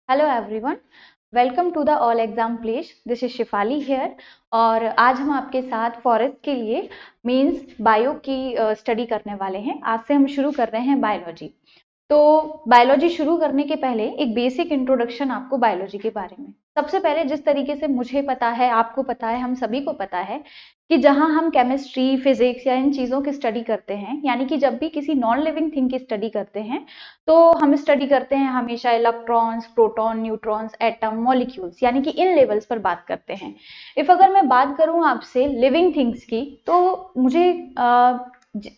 Hello everyone, welcome to the all exam place. This is Shifali here. और आज हम आपके साथ फॉरेस्ट के लिए मींस बायो की स्टडी करने वाले हैं। आज से हम शुरू कर रहे हैं बायोलॉजी। तो बायोलॉजी शुरू करने के पहले एक बेसिक इंट्रोडक्शन आपको बायोलॉजी के बारे में। सबसे पहले जिस तरीके से मुझे पता है, आपको पता है, हम सभी को पता है कि जहां हम केमिस्ट्री, फिजिक्स या इन चीज़ों की स्टडी करते हैं, यानी कि जब भी किसी नॉन लिविंग थिंग की स्टडी करते हैं तो हम स्टडी करते हैं हमेशा electrons, proton, neutrons, atom, molecules, यानी कि इन लेवल्स पर बात करते हैं। इफ अगर मैं बात करूं आपसे लिविंग थिंग्स की, तो मुझे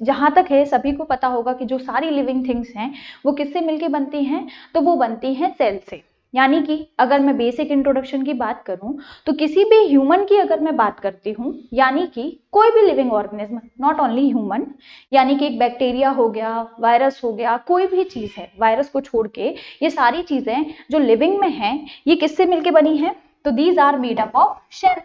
जहां तक है सभी को पता होगा कि जो सारी लिविंग थिंग्स हैं वो किससे मिलके बनती हैं, तो वो बनती हैं सेल से। यानी कि अगर मैं बेसिक इंट्रोडक्शन की बात करूं तो किसी भी ह्यूमन की अगर मैं बात करती हूं, यानी कि कोई भी living organism, not only human, यानी कि एक बैक्टीरिया हो गया, वायरस हो गया, कोई भी चीज है, वायरस को छोड़ के ये सारी चीजें जो लिविंग में हैं ये किससे मिलके बनी है, तो these are made up of shell.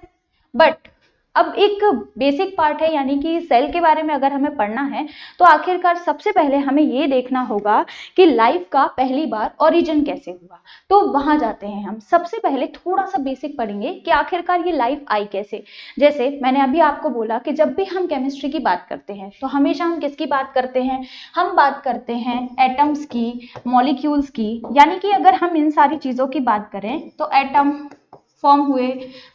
But अब एक बेसिक पार्ट है, यानी कि सेल के बारे में अगर हमें पढ़ना है तो आखिरकार सबसे पहले हमें ये देखना होगा कि लाइफ का पहली बार ओरिजिन कैसे हुआ। तो वहां जाते हैं हम। सबसे पहले थोड़ा सा बेसिक पढ़ेंगे कि आखिरकार ये लाइफ आई कैसे। जैसे मैंने अभी आपको बोला कि जब भी हम केमिस्ट्री की बात करते हैं तो हमेशा हम किसकी बात करते हैं, हम बात करते हैं एटम्स की, मॉलिक्यूल्स की। यानी कि अगर हम इन सारी चीजों की बात करें तो एटम फॉर्म हुए,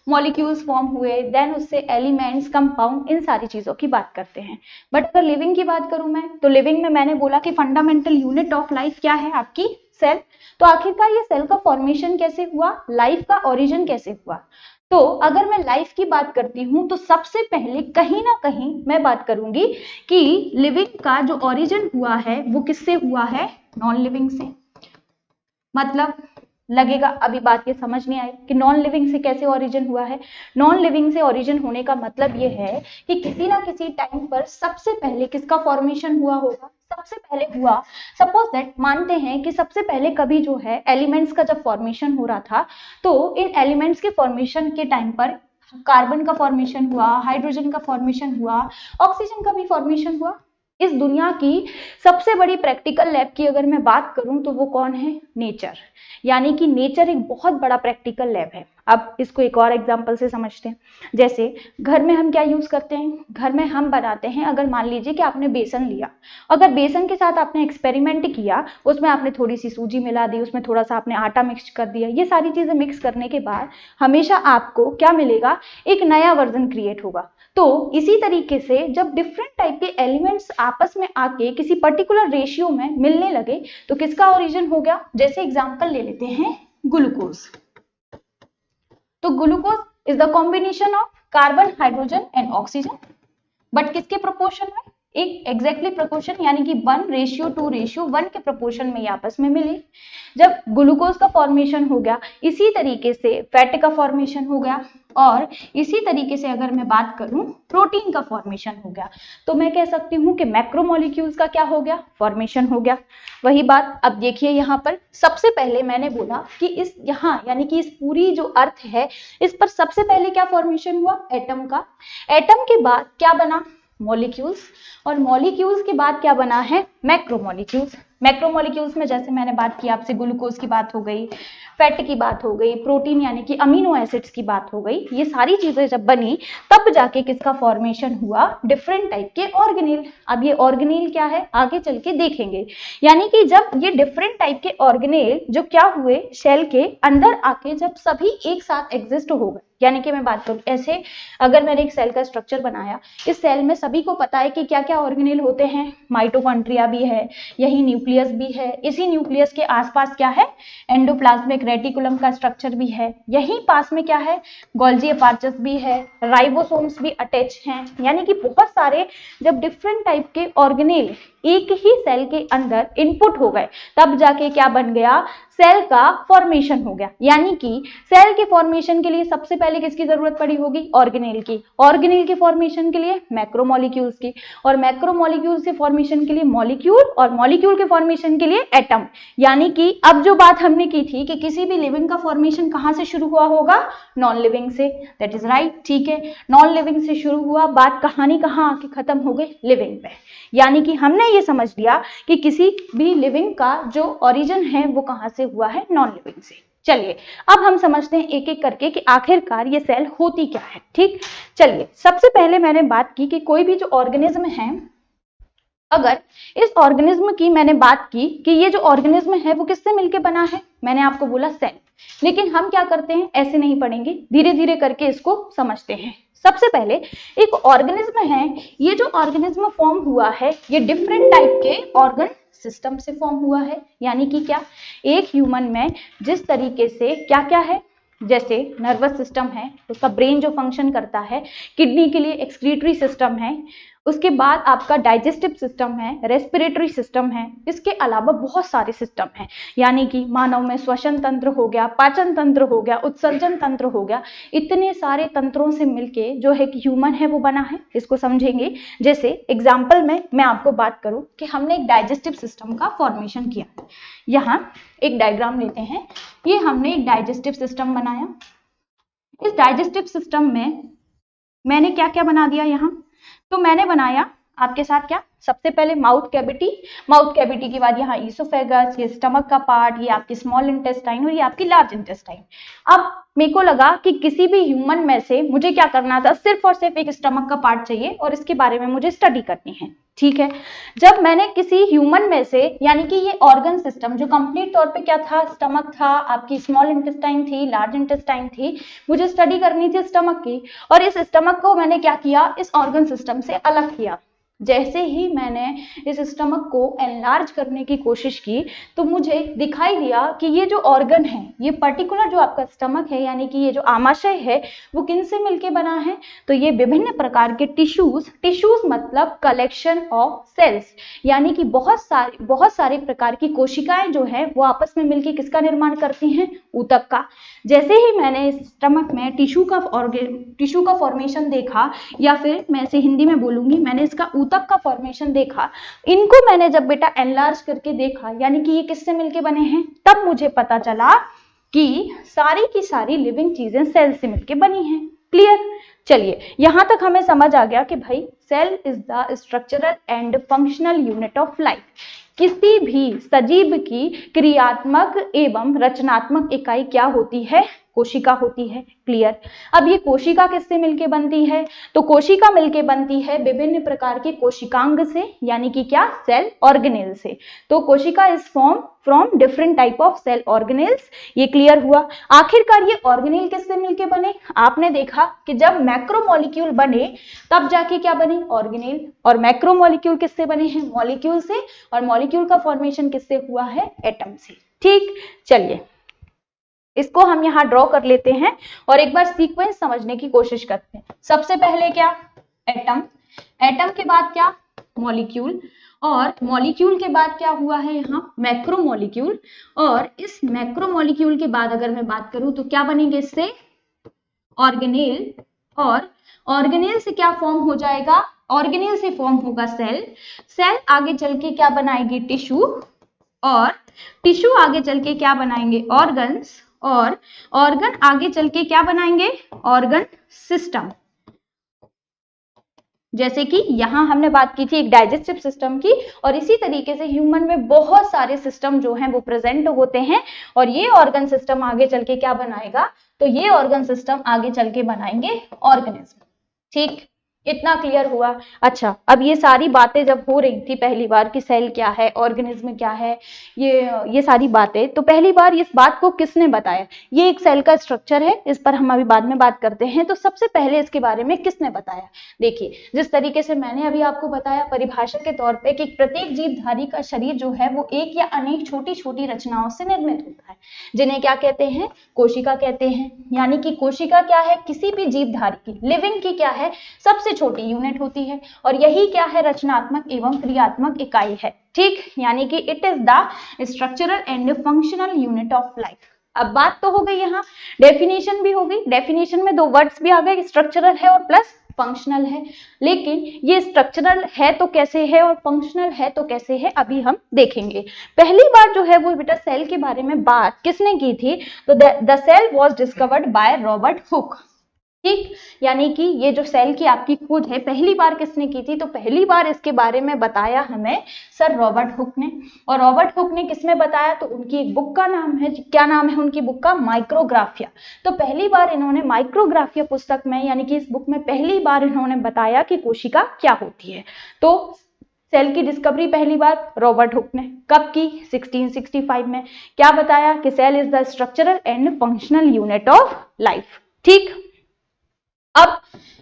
मॉलिक्यूल्स फॉर्म हुए, देन उससे एलिमेंट्स, कंपाउंड, इन सारी चीजों की बात करते हैं। बट अगर लिविंग की बात करूं मैं, तो लिविंग में मैंने बोला कि फंडामेंटल यूनिट ऑफ लाइफ क्या है, आपकी सेल। तो आखिरकार ये सेल का फॉर्मेशन कैसे हुआ, लाइफ का ओरिजिन कैसे हुआ। तो अगर मैं लाइफ की बात करती हूं तो सबसे पहले कहीं ना कहीं मैं बात करूंगी कि लिविंग का जो ओरिजिन हुआ है वो किससे हुआ है, नॉन लिविंग से। मतलब लगेगा अभी बात ये समझ नहीं आई कि नॉन लिविंग से कैसे ओरिजिन हुआ है। नॉन लिविंग से ओरिजिन होने का मतलब ये है कि किसी ना किसी टाइम पर सबसे पहले किसका फॉर्मेशन हुआ होगा, सबसे पहले हुआ, सपोज दैट मानते हैं कि सबसे पहले कभी जो है एलिमेंट्स का जब फॉर्मेशन हो रहा था, तो इन एलिमेंट्स के फॉर्मेशन के टाइम पर कार्बन का फॉर्मेशन हुआ, हाइड्रोजन का फॉर्मेशन हुआ, ऑक्सीजन का भी फॉर्मेशन हुआ। इस दुनिया की सबसे बड़ी प्रैक्टिकल लैब की अगर मैं बात करूं तो वो कौन है, नेचर। यानी कि नेचर एक बहुत बड़ा प्रैक्टिकल लैब है। अब इसको एक और एग्जांपल से समझते हैं। जैसे घर में हम क्या यूज करते हैं, घर में हम बनाते हैं, अगर मान लीजिए कि आपने बेसन लिया, अगर बेसन के साथ आपने एक्सपेरिमेंट किया, उसमें आपने थोड़ी सी सूजी मिला दी, उसमें थोड़ा सा आपने आटा मिक्स कर दिया, ये सारी चीजें मिक्स करने के बाद हमेशा आपको क्या मिलेगा, एक नया वर्जन क्रिएट होगा। तो इसी तरीके से जब डिफरेंट टाइप के एलिमेंट्स आपस में आके किसी पर्टिकुलर रेशियो में मिलने लगे तो किसका ओरिजिन हो गया। जैसे एग्जांपल ले लेते हैं ग्लूकोज। तो glucose is the combination of carbon, hydrogen and oxygen, but किसके प्रोपोर्शन में, एक एग्जैक्टली प्रोपोर्शन, यानी कि 1:2:1 के प्रोपोर्शन में ये आपस में मिले। जब ग्लूकोज का फॉर्मेशन हो गया, इसी तरीके से फैट का फॉर्मेशन हो गया, और इसी तरीके से अगर मैं बात करूं प्रोटीन का फॉर्मेशन हो गया, तो मैं कह सकती हूं कि मैक्रोमोलिक्यूल्स का क्या हो गया, फॉर्मेशन हो गया। वही बात अब देखिए यहां पर, सबसे पहले मैंने बोला कि इस यहां यानी कि इस पूरी जो अर्थ है इस पर सबसे पहले क्या फॉर्मेशन हुआ, एटम का। एटम के बाद क्या बना, मॉलिक्यूल्स, और मॉलिक्यूल्स के बाद क्या बना है, मैक्रोमोलिक्यूल्स। मैक्रोमोलिक्यूल्स में जैसे मैंने बात की आपसे, ग्लूकोज की बात हो गई, फैट की बात हो गई, प्रोटीन यानी कि अमीनो एसिड्स की बात हो गई। ये सारी चीजें जब बनी तब जाके किसका फॉर्मेशन हुआ, डिफरेंट टाइप के ऑर्गेनेल। अब ये ऑर्गेनेल क्या है आगे चल के देखेंगे। यानी कि जब ये डिफरेंट टाइप के ऑर्गेनेल जो क्या हुए, सेल के अंदर आके जब सभी एक साथ एग्जिस्ट हो गए, यानी कि मैं बात करूं ऐसे, अगर मैंने एक सेल का स्ट्रक्चर बनाया, इस सेल में सभी को पता है कि क्या क्या ऑर्गेनेल होते हैं, माइटोकॉन्ड्रिया भी है, यही न्यूक्लियस भी है, इसी न्यूक्लियस के आसपास क्या है, एंडोप्लाज्मिक रेटिकुलम का स्ट्रक्चर भी है, यहीं पास में क्या है, गोल्जी अपार्चस भी है, राइबोसोम्स भी अटैच हैं। यानी कि बहुत सारे जब डिफरेंट टाइप के ऑर्गेनेल एक ही सेल के अंदर इनपुट हो गए तब जाके क्या बन गया, सेल का फॉर्मेशन हो गया। यानी कि सेल के फॉर्मेशन के लिए सबसे पहले किसकी जरूरत पड़ी होगी, ऑर्गेनेल की, ऑर्गेनेल के फॉर्मेशन के लिए मैक्रोमोलिक्यूल्स की, और मैक्रोमोलिक्यूल्स के फॉर्मेशन के लिए मॉलिक्यूल, और मॉलिक्यूल के फॉर्मेशन के लिए एटम। यानी कि अब जो बात हमने की थी कि किसी भी लिविंग का फॉर्मेशन कहां से शुरू हुआ होगा, नॉन लिविंग से, दैट इज राइट, ठीक है। नॉन लिविंग से शुरू हुआ, बात कहानी कहां आके खत्म हो गई, लिविंग पे। यानी कि हमने ये समझ लिया कि किसी भी लिविंग का जो ओरिजिन है वो कहां से हुआ है, नॉन लिविंग से। चलिए अब हम समझते हैं एक एक करके कि आखिरकार ये सेल होती क्या है। ठीक, चलिए सबसे पहले मैंने बात की कि कोई भी जो ऑर्गेनिज्म है, अगर इस ऑर्गेनिज्म की मैंने बात की कि ये जो ऑर्गेनिज्म है वो किससे मिलकर बना है, मैंने आपको बोला सेल। लेकिन हम क्या करते हैं, ऐसे नहीं पढ़ेंगे, धीरे धीरे करके इसको समझते हैं। सबसे पहले एक ऑर्गेनिज्म है, ये जो ऑर्गेनिज्म फॉर्म हुआ है ये डिफरेंट टाइप के ऑर्गन सिस्टम से फॉर्म हुआ है। यानी कि क्या, एक ह्यूमन में जिस तरीके से क्या क्या है, जैसे नर्वस सिस्टम है, उसका ब्रेन जो फंक्शन करता है, किडनी के लिए एक्सक्रीटरी सिस्टम है, उसके बाद आपका डाइजेस्टिव सिस्टम है, रेस्पिरेटरी सिस्टम है, इसके अलावा बहुत सारे सिस्टम हैं। यानी कि मानव में श्वसन तंत्र हो गया, पाचन तंत्र हो गया, उत्सर्जन तंत्र हो गया, इतने सारे तंत्रों से मिलके जो है कि ह्यूमन है वो बना है। इसको समझेंगे। जैसे एग्जाम्पल में मैं आपको बात करूं कि हमने एक डाइजेस्टिव सिस्टम का फॉर्मेशन किया। यहाँ एक डायग्राम लेते हैं, ये हमने एक डाइजेस्टिव सिस्टम बनाया। इस डाइजेस्टिव सिस्टम में मैंने क्या क्या बना दिया, यहाँ तो मैंने बनाया आपके साथ क्या, सबसे पहले माउथ कैविटी, माउथ कैविटी के बाद यहाँ ईसोफेगस, ये स्टमक का पार्ट, ये आपकी स्मॉल इंटेस्टाइन और ये आपकी लार्ज इंटेस्टाइन। अब मेरे को लगा कि किसी भी ह्यूमन में से मुझे क्या करना था, सिर्फ और सिर्फ एक स्टमक का पार्ट चाहिए और इसके बारे में मुझे स्टडी करनी है। ठीक है, जब मैंने किसी ह्यूमन में से, यानी कि ये ऑर्गन सिस्टम जो कंप्लीट तौर पे क्या था, स्टमक था, आपकी स्मॉल इंटेस्टाइन थी, लार्ज इंटेस्टाइन थी, मुझे स्टडी करनी थी स्टमक की, और इस स्टमक को मैंने क्या किया, इस ऑर्गन सिस्टम से अलग किया। जैसे ही मैंने इस स्टमक को एनलार्ज करने की कोशिश की तो मुझे दिखाई दिया कि ये जो ऑर्गन है, ये पर्टिकुलर जो आपका स्टमक है, यानी कि ये जो आमाशय है, वो किनसे मिलके बना है, तो ये विभिन्न प्रकार के टिश्यूज मतलब कलेक्शन ऑफ सेल्स, यानी कि बहुत सारे प्रकार की कोशिकाएं जो है वो आपस में मिलके किसका निर्माण करती हैं, ऊतक का। जैसे ही मैंने इस स्टमक में टिश्यू का फॉर्मेशन देखा, या फिर मैं इसे हिंदी में बोलूंगी, मैंने इसका ऊतक का फॉर्मेशन देखा, इनको मैंने जब बेटा एनलार्ज करके देखा, यानी कि ये किससे मिलके बने हैं, तब मुझे पता चला कि सारी की सारी लिविंग चीजें सेल से मिलके बनी हैं। क्लियर, चलिए यहां तक हमें समझ आ गया कि भाई cell is the structural and functional unit of life. किसी भी सजीव की क्रियात्मक एवं रचनात्मक इकाई क्या होती है, कोशिका होती है। क्लियर, अब ये कोशिका किससे मिलके बनती है, तो कोशिका मिलके बनती है विभिन्न प्रकार के कोशिकांग से, यानी कि क्या, सेल ऑर्गेनेल से। तो कोशिका is form from different type of cell organelles. ये क्लियर हुआ। आखिरकार ये ऑर्गेनेल किससे मिलके बने, आपने देखा कि जब मैक्रोमोलिक्यूल बने तब जाके क्या बने, ऑर्गेनेल। और मैक्रोमोलिक्यूल किससे बने हैं, मॉलिक्यूल से, और मॉलिक्यूल का फॉर्मेशन किससे हुआ है, एटम से। ठीक, चलिए इसको हम यहां ड्रॉ कर लेते हैं और एक बार सीक्वेंस समझने की कोशिश करते हैं। सबसे पहले क्या, एटम, एटम के बाद क्या, मॉलिक्यूल, और मॉलिक्यूल के बाद क्या हुआ है यहाँ, मैक्रोमोलिक्यूल, और इस मैक्रोमोलिक्यूल के बाद अगर मैं बात करूं तो क्या बनेंगे इससे, ऑर्गेनेल, और ऑर्गेनेल से क्या फॉर्म हो जाएगा, ऑर्गेनेल से फॉर्म होगा सेल, सेल आगे चल के क्या बनाएगी, टिश्यू, और टिश्यू आगे चल के क्या बनाएंगे, ऑर्गन्स, और ऑर्गन आगे चल के क्या बनाएंगे, ऑर्गन सिस्टम। जैसे कि यहां हमने बात की थी एक डाइजेस्टिव सिस्टम की, और इसी तरीके से ह्यूमन में बहुत सारे सिस्टम जो हैं वो प्रेजेंट होते हैं, और ये ऑर्गन सिस्टम आगे चल के क्या बनाएगा, तो ये ऑर्गन सिस्टम आगे चल के बनाएंगे ऑर्गेनिज्म। ठीक, इतना क्लियर हुआ। अच्छा, अब ये सारी बातें जब हो रही थी पहली बार कि सेल क्या है, ऑर्गेनिज्म क्या है, ये सारी बातें, तो पहली बार इस बात को किसने बताया, ये एक सेल का स्ट्रक्चर है, इस पर हम अभी बाद में बात करते हैं, तो सबसे पहले इसके बारे में किसने बताया। देखिए, जिस तरीके से मैंने अभी आपको बताया परिभाषा के तौर पे कि प्रत्येक जीवधारी का शरीर जो है वो एक या अनेक छोटी छोटी रचनाओं से निर्मित होता है, जिन्हें क्या कहते हैं, कोशिका कहते हैं। यानी कि कोशिका क्या है, किसी भी जीवधारी की, लिविंग की क्या है, सबसे छोटी यूनिट होती है, और यही क्या है, रचनात्मक एवं क्रियात्मक इकाई है। ठीक, यानी कि it is the structural and functional unit of life. अब बात तो हो गई, यहाँ डेफिनेशन भी हो गई, डेफिनेशन में दो वर्ड्स भी आ गए, स्ट्रक्चरल है और प्लस फंक्शनल है। लेकिन ये स्ट्रक्चरल है तो कैसे है और फंक्शनल है तो कैसे है, अभी हम देखेंगे। पहली बार जो है वो बेटा सेल के बारे में बात किसने की थी, तो the cell was discovered by Robert Hooke. ठीक, यानी कि ये जो सेल की आपकी खोज है पहली बार किसने की थी, तो पहली बार इसके बारे में बताया हमें सर रॉबर्ट हुक ने। और रॉबर्ट हुक ने किसमें बताया, तो उनकी एक बुक का नाम है, क्या नाम है उनकी बुक का, माइक्रोग्राफिया। तो पहली बार इन्होंने माइक्रोग्राफिया पुस्तक में, यानी कि इस बुक में पहली बार इन्होंने बताया कि कोशिका क्या होती है। तो सेल की डिस्कवरी पहली बार रॉबर्ट हुक ने कब की, 1665 में। क्या बताया कि cell is the structural and functional unit of life. ठीक, अब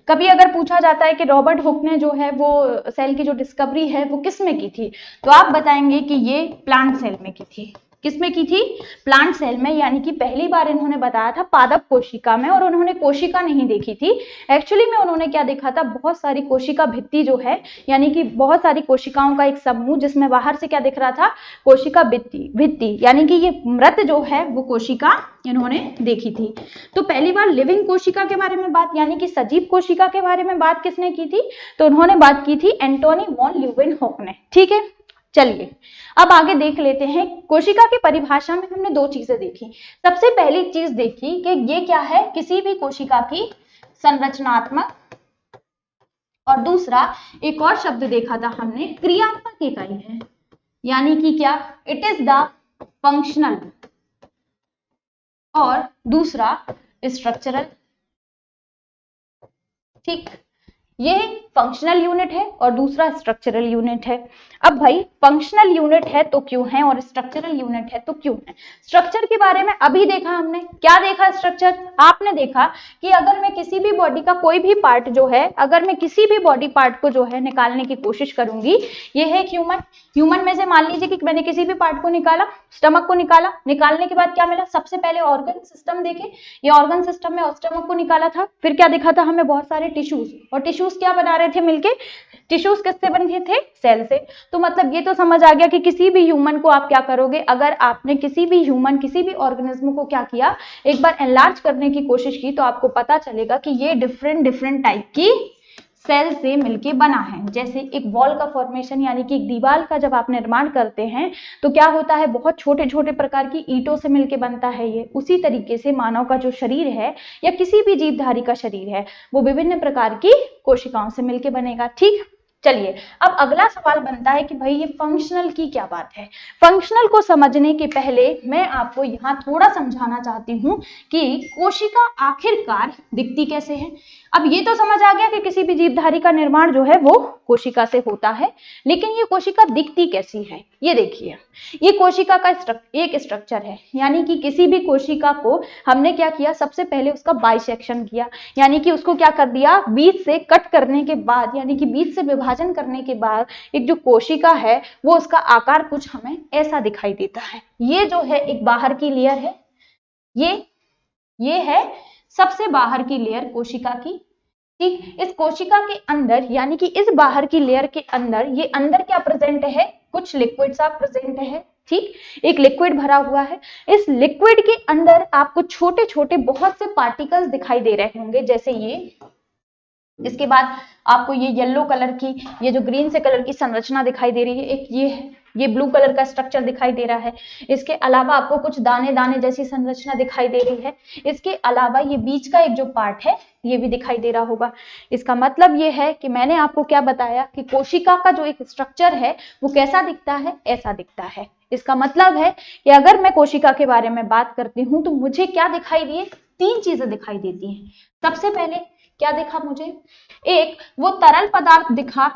कभी अगर पूछा जाता है कि रॉबर्ट हुक ने जो है वो सेल की जो डिस्कवरी है वो किस में की थी, तो आप बताएंगे कि ये प्लांट सेल में की थी। किसमें की थी, प्लांट सेल में, यानी कि पहली बार इन्होंने बताया था पादप कोशिका में। और उन्होंने कोशिका नहीं देखी थी, एक्चुअली में उन्होंने क्या देखा था, बहुत सारी कोशिका भित्ति जो है, यानी कि बहुत सारी कोशिकाओं का एक समूह, जिसमें बाहर से क्या दिख रहा था, कोशिका भित्ति, यानी कि ये मृत जो है वो कोशिका इन्होंने देखी थी। तो पहली बार लिविंग कोशिका के बारे में बात, यानी कि सजीव कोशिका के बारे में बात किसने की थी, तो उन्होंने बात की थी एंटोनी वॉन ल्यूवेनहॉक ने। ठीक है, चलिए अब आगे देख लेते हैं। कोशिका की परिभाषा में हमने दो चीजें देखी। सबसे पहली चीज देखी कि ये क्या है, किसी भी कोशिका की संरचनात्मक, और दूसरा एक और शब्द देखा था हमने, क्रियात्मक इकाई है, यानी कि क्या, इट इज द फंक्शनल, और दूसरा स्ट्रक्चरल। ठीक, ये फंक्शनल यूनिट है और दूसरा स्ट्रक्चरल यूनिट है। अब भाई फंक्शनल यूनिट है तो क्यों है, और स्ट्रक्चरल यूनिट है तो क्यों है। स्ट्रक्चर के बारे में अभी देखा हमने, क्या देखा स्ट्रक्चर, आपने देखा कि अगर मैं किसी भी बॉडी का कोई भी पार्ट जो है, अगर मैं किसी भी बॉडी पार्ट को जो है निकालने की कोशिश करूंगी, ये है ह्यूमन में से मान लीजिए कि मैंने किसी भी पार्ट को निकाला, स्टमक को निकाला, निकालने के बाद क्या मिला, सबसे पहले ऑर्गन सिस्टम देखे, ये ऑर्गन सिस्टम में स्टमक को निकाला था, फिर क्या दिखा था हमें, बहुत सारे टिश्यूज, और टिश्यूज क्या बना रहे थे मिलके, टिश्यूज किससे बने थे, सेल से। तो मतलब ये तो समझ आ गया कि किसी भी ह्यूमन को आप क्या करोगे, अगर आपने किसी भी ह्यूमन, किसी भी ऑर्गेनिज्म को क्या किया, एक बार एनलार्ज करने की कोशिश की, तो आपको पता चलेगा कि ये डिफरेंट टाइप की सेल से मिलके बना है। जैसे एक वॉल का फॉर्मेशन, यानी कि एक दीवार का जब आप निर्माण करते हैं तो क्या होता है, बहुत छोटे छोटे प्रकार की ईंटों से मिलके बनता है ये। उसी तरीके से मानव का जो शरीर है या किसी भी जीवधारी का शरीर है वो विभिन्न प्रकार की कोशिकाओं से मिलके बनेगा। ठीक, चलिए अब अगला सवाल बनता है कि भाई ये फंक्शनल की क्या बात है। फंक्शनल को समझने के पहले मैं आपको यहाँ थोड़ा समझाना चाहती हूँ कि कोशिका आखिरकार दिखती कैसे है। अब ये तो समझ आ गया कि किसी भी जीवधारी का निर्माण जो है वो कोशिका से होता है, लेकिन ये कोशिका दिखती कैसी है, ये देखिए। ये कोशिका का एक स्ट्रक्चर है, यानी कि किसी भी कोशिका को हमने क्या किया, सबसे पहले उसका बाइसेक्शन किया, यानी कि उसको क्या कर दिया, बीच से कट करने के बाद, यानी कि बीच से विभाजन करने के बाद एक जो कोशिका है वो उसका आकार कुछ हमें ऐसा दिखाई देता है। ये जो है एक बाहर की लेयर है, ये है सबसे बाहर की लेयर कोशिका की। ठीक, इस कोशिका के अंदर, यानी कि इस बाहर की लेयर के अंदर, ये अंदर क्या प्रेजेंट है, कुछ लिक्विड सा प्रेजेंट है। ठीक, एक लिक्विड भरा हुआ है, इस लिक्विड के अंदर आपको छोटे छोटे बहुत से पार्टिकल्स दिखाई दे रहे होंगे, जैसे ये। इसके बाद आपको ये येलो कलर की, ये जो ग्रीन से कलर की संरचना दिखाई दे रही है, एक ये है, ये ब्लू कलर का स्ट्रक्चर दिखाई दे रहा है। इसके अलावा आपको कुछ दाने दाने जैसी संरचना दिखाई दे रही है। इसके अलावा ये बीच का एक जो पार्ट है ये भी दिखाई दे रहा होगा। इसका मतलब ये है कि मैंने आपको क्या बताया कि कोशिका का जो एक स्ट्रक्चर है वो कैसा दिखता है, ऐसा दिखता है। इसका मतलब है कि अगर मैं कोशिका के बारे में बात करती हूँ तो मुझे क्या दिखाई दिए, तीन चीजें दिखाई देती हैं। सबसे पहले क्या दिखा मुझे, एक वो तरल पदार्थ दिखा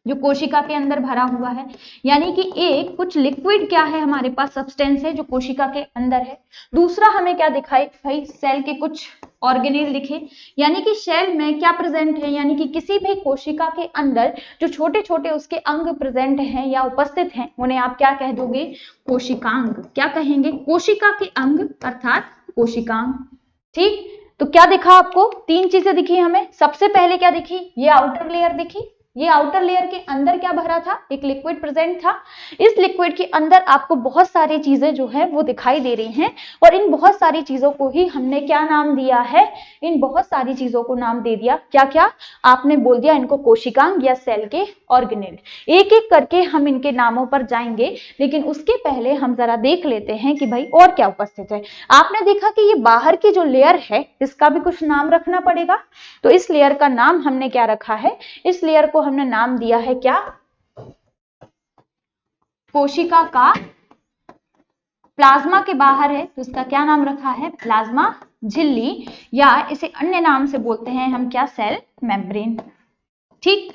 जो कोशिका के अंदर भरा हुआ है, यानी कि एक कुछ लिक्विड क्या है हमारे पास, सब्सटेंस है जो कोशिका के अंदर है। दूसरा हमें क्या दिखाई भाई, सेल के कुछ ऑर्गेनेल दिखे, यानी कि सेल में क्या प्रेजेंट है, यानी कि किसी भी कोशिका के अंदर जो छोटे छोटे उसके अंग प्रेजेंट हैं या उपस्थित हैं उन्हें आप क्या कह दोगे, कोशिकांग। क्या कहेंगे, कोशिका के अंग अर्थात कोशिकांग। ठीक, तो क्या दिखा आपको, तीन चीजें दिखी हमें। सबसे पहले क्या दिखी, ये आउटर लेयर दिखी, ये आउटर लेयर के अंदर क्या भरा था, एक लिक्विड प्रेजेंट था। इस लिक्विड के अंदर आपको बहुत सारी चीजें जो है वो दिखाई दे रही हैं और इन बहुत सारी चीजों को ही हमने क्या नाम दिया है, इन बहुत सारी चीजों को नाम दे दिया, क्या क्या आपने बोल दिया इनको कोशिकांग या सेल के ऑर्गेनेल। एक एक करके हम इनके नामों पर जाएंगे, लेकिन उसके पहले हम जरा देख लेते हैं कि भाई और क्या उपस्थित है। आपने देखा कि ये बाहर की जो लेयर है इसका भी कुछ नाम रखना पड़ेगा, तो इस लेयर का नाम हमने क्या रखा है, इस लेयर को हमने नाम दिया है क्या, कोशिका का प्लाज्मा के बाहर है तो इसका क्या नाम रखा है, प्लाज्मा झिल्ली, या इसे अन्य नाम से बोलते हैं हम क्या, सेल मेम्ब्रेन। ठीक,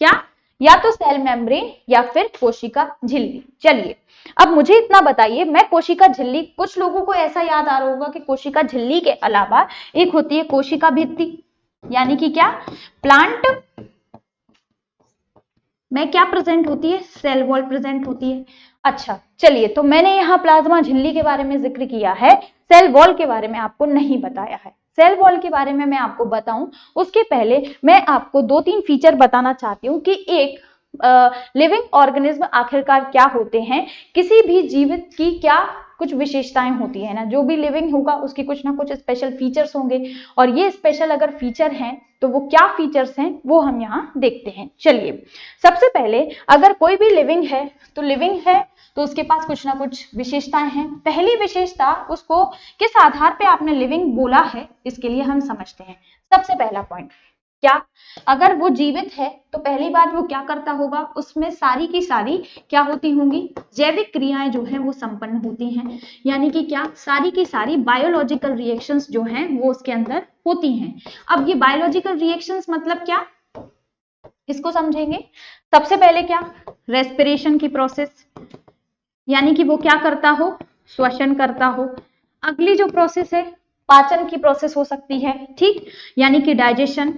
क्या, या तो सेल मेम्ब्रेन या फिर कोशिका झिल्ली। चलिए अब मुझे इतना बताइए, मैं कोशिका झिल्ली, कुछ लोगों को ऐसा याद आ रहा होगा कि कोशिका झिल्ली के अलावा एक होती है कोशिका भित्ति, यानी कि क्या, प्लांट में क्या प्रेजेंट होती है, सेल वॉल प्रेजेंट होती है। अच्छा चलिए, तो मैंने यहाँ प्लाज्मा झिल्ली के बारे में जिक्र किया है, सेल वॉल के बारे में आपको नहीं बताया है। सेल वॉल के बारे में मैं आपको बताऊं उसके पहले मैं आपको 2-3 फीचर बताना चाहती हूँ कि एक लिविंग ऑर्गेनिज्म आखिरकार क्या होते हैं, किसी भी जीवित की क्या कुछ विशेषताएं होती है ना, जो भी लिविंग होगा उसकी कुछ ना कुछ स्पेशल फीचर्स होंगे, और ये स्पेशल अगर फीचर हैं तो वो क्या फीचर्स हैं वो हम यहाँ देखते हैं। चलिए सबसे पहले अगर कोई भी लिविंग है तो उसके पास कुछ ना कुछ विशेषताएं हैं। पहली विशेषता, उसको किस आधार पे आपने लिविंग बोला है इसके लिए हम समझते हैं। सबसे पहला पॉइंट क्या, अगर वो जीवित है तो पहली बात वो क्या करता होगा, उसमें सारी की सारी क्या होती होंगी, जैविक क्रियाएं जो हैं वो संपन्न होती हैं, यानी कि क्या, सारी की सारी बायोलॉजिकल रिएक्शंस जो हैं वो उसके अंदर होती हैं। अब ये बायोलॉजिकल रिएक्शंस मतलब क्या, इसको समझेंगे। सबसे पहले क्या, रेस्पिरेशन की प्रोसेस, यानी कि वो क्या करता हो, श्वसन करता हो। अगली जो प्रोसेस है पाचन की प्रोसेस हो सकती है, ठीक, यानी कि डाइजेशन।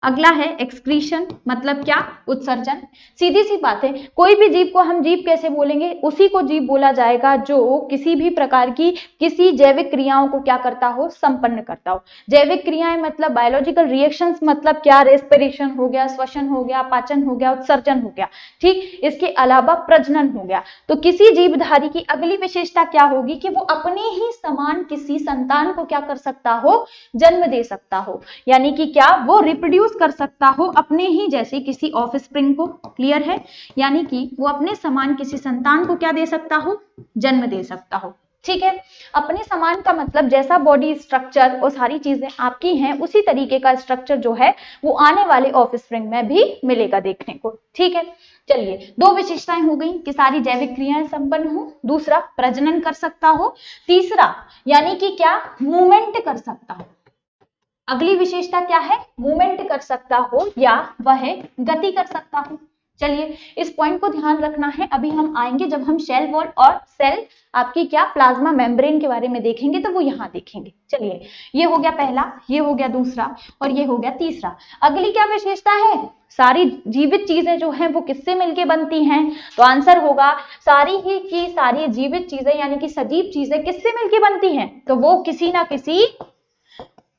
अगला है एक्सक्रीशन, मतलब क्या, उत्सर्जन। सीधी सी बात है, कोई भी जीव को हम जीव कैसे बोलेंगे, उसी को जीव बोला जाएगा जो किसी भी प्रकार की किसी जैविक क्रियाओं को क्या करता हो, संपन्न करता हो। जैविक क्रियाएं मतलब बायोलॉजिकल रिएक्शंस, मतलब क्या, रेस्पिरेशन हो गया, श्वसन हो गया, पाचन हो गया, उत्सर्जन हो गया, ठीक। इसके अलावा प्रजनन हो गया। तो किसी जीवधारी की अगली विशेषता क्या होगी कि वो अपने ही समान किसी संतान को क्या कर सकता हो, जन्म दे सकता हो, यानी कि क्या, वो रिप्रोड्यूस कर सकता हो अपने ही जैसे किसी ऑफस्प्रिंग को। क्लियर है, यानी कि वो अपने समान किसी संतान को क्या दे सकता हो, जन्म दे सकता हो। ठीक है, अपने समान का मतलब जैसा बॉडी स्ट्रक्चर और सारी चीजें आपकी हैं उसी तरीके का स्ट्रक्चर जो है वो आने वाले ऑफस्प्रिंग में भी मिलेगा देखने को। ठीक है, चलिए 2 विशेषताएं हो गई कि सारी जैविक क्रियाएं संपन्न हो, दूसरा प्रजनन कर सकता हो, तीसरा यानी कि क्या, मूवमेंट कर सकता हो। अगली विशेषता क्या है, मूवमेंट कर सकता हो या वह गति कर सकता हो। चलिए इस पॉइंट को ध्यान रखना है, अभी हम आएंगे जब हम सेल वॉल और सेल आपकी क्या, प्लाज्मा मेम्ब्रेन के बारे में देखेंगे तो वो यहाँ देखेंगे। चलिए ये हो गया पहला, ये हो गया दूसरा और ये हो गया तीसरा। अगली क्या विशेषता है, सारी जीवित चीजें जो हैं वो किससे मिलके बनती हैं, तो आंसर होगा सारी ही की सारी जीवित चीजें यानी कि सजीव चीजें किससे मिलके बनती हैं, तो वो किसी ना किसी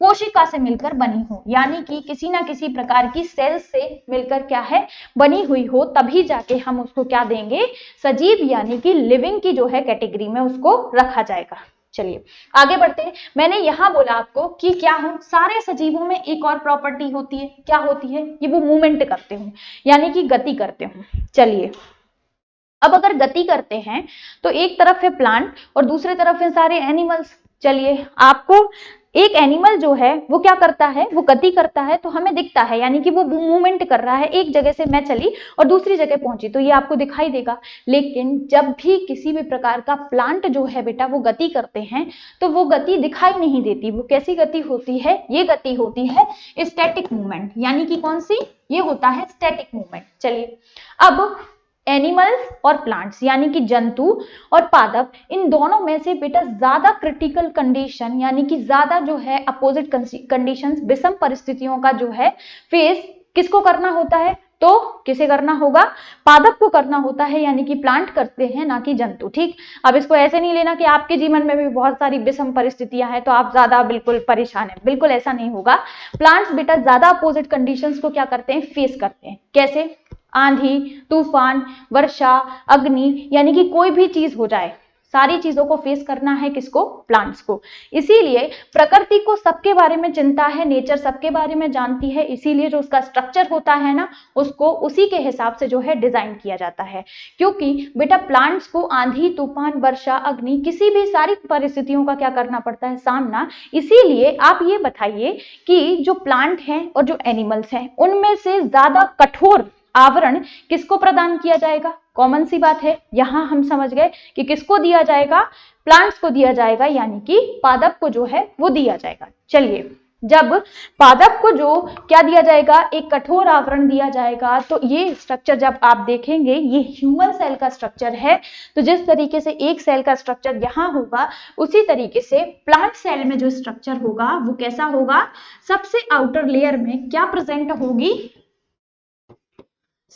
कोशिका से मिलकर बनी हो, यानी कि किसी ना किसी प्रकार की सेल से मिलकर क्या है, बनी हुई हो, तभी जाके हम उसको क्या देंगे, सजीव यानी कि लिविंग की जो है कैटेगरी में उसको रखा जाएगा। चलिए आगे बढ़ते हैं। मैंने यहां बोला आपको कि क्या हो, सारे सजीवों में एक और प्रॉपर्टी होती है, क्या होती है, ये वो मूवमेंट करते हो यानी कि गति करते हो। चलिए अब अगर गति करते हैं तो एक तरफ है प्लांट और दूसरे तरफ है सारे एनिमल्स। चलिए आपको एक एनिमल जो है वो क्या करता है, वो गति करता है तो हमें दिखता है, यानी कि वो मूवमेंट कर रहा है, एक जगह से मैं चली और दूसरी जगह पहुंची तो ये आपको दिखाई देगा। लेकिन जब भी किसी भी प्रकार का प्लांट जो है बेटा वो गति करते हैं तो वो गति दिखाई नहीं देती। वो कैसी गति होती है, ये गति होती है स्टैटिक मूवमेंट, यानी कि कौन सी, ये होता है स्टैटिक मूवमेंट। चलिए अब एनिमल्स और प्लांट्स यानी कि जंतु और पादप, इन दोनों में से बेटा ज्यादा क्रिटिकल कंडीशन यानी कि ज्यादा जो है अपोजिट कंडीशंस, विषम परिस्थितियों का जो है फेस किसको करना होता है, तो किसे करना होगा, पादप को करना होता है, यानी कि प्लांट करते हैं ना कि जंतु। ठीक, अब इसको ऐसे नहीं लेना कि आपके जीवन में भी बहुत सारी विषम परिस्थितियां हैं तो आप ज्यादा बिल्कुल परेशान हैं, बिल्कुल ऐसा नहीं होगा। प्लांट्स बेटा ज्यादा अपोजिट कंडीशंस को क्या करते हैं, फेस करते हैं। कैसे, आंधी, तूफान, वर्षा, अग्नि, यानी कि कोई भी चीज हो जाए, सारी चीजों को फेस करना है किसको, प्लांट्स को। इसीलिए प्रकृति को सबके बारे में चिंता है, नेचर सबके बारे में जानती है, इसीलिए जो उसका स्ट्रक्चर होता है ना, उसको उसी के हिसाब से जो है डिजाइन किया जाता है। क्योंकि बेटा प्लांट्स को आंधी, तूफान, वर्षा, अग्नि, किसी भी सारी परिस्थितियों का क्या करना पड़ता है, सामना। इसीलिए आप ये बताइए कि जो प्लांट हैं और जो एनिमल्स हैं, उनमें से ज्यादा कठोर आवरण किसको प्रदान किया जाएगा, कॉमन सी बात है, यहां हम समझ गए कि किसको दिया जाएगा, प्लांट्स को दिया जाएगा, यानी कि पादप को जो है वो दिया जाएगा। चलिए, जब पादप को जो क्या दिया जाएगा, एक कठोर आवरण दिया जाएगा, तो ये स्ट्रक्चर जब आप देखेंगे, ये ह्यूमन सेल का स्ट्रक्चर है। तो जिस तरीके से एक सेल का स्ट्रक्चर यहां होगा, उसी तरीके से प्लांट सेल में जो स्ट्रक्चर होगा वो कैसा होगा, सबसे आउटर लेयर में क्या प्रेजेंट होगी,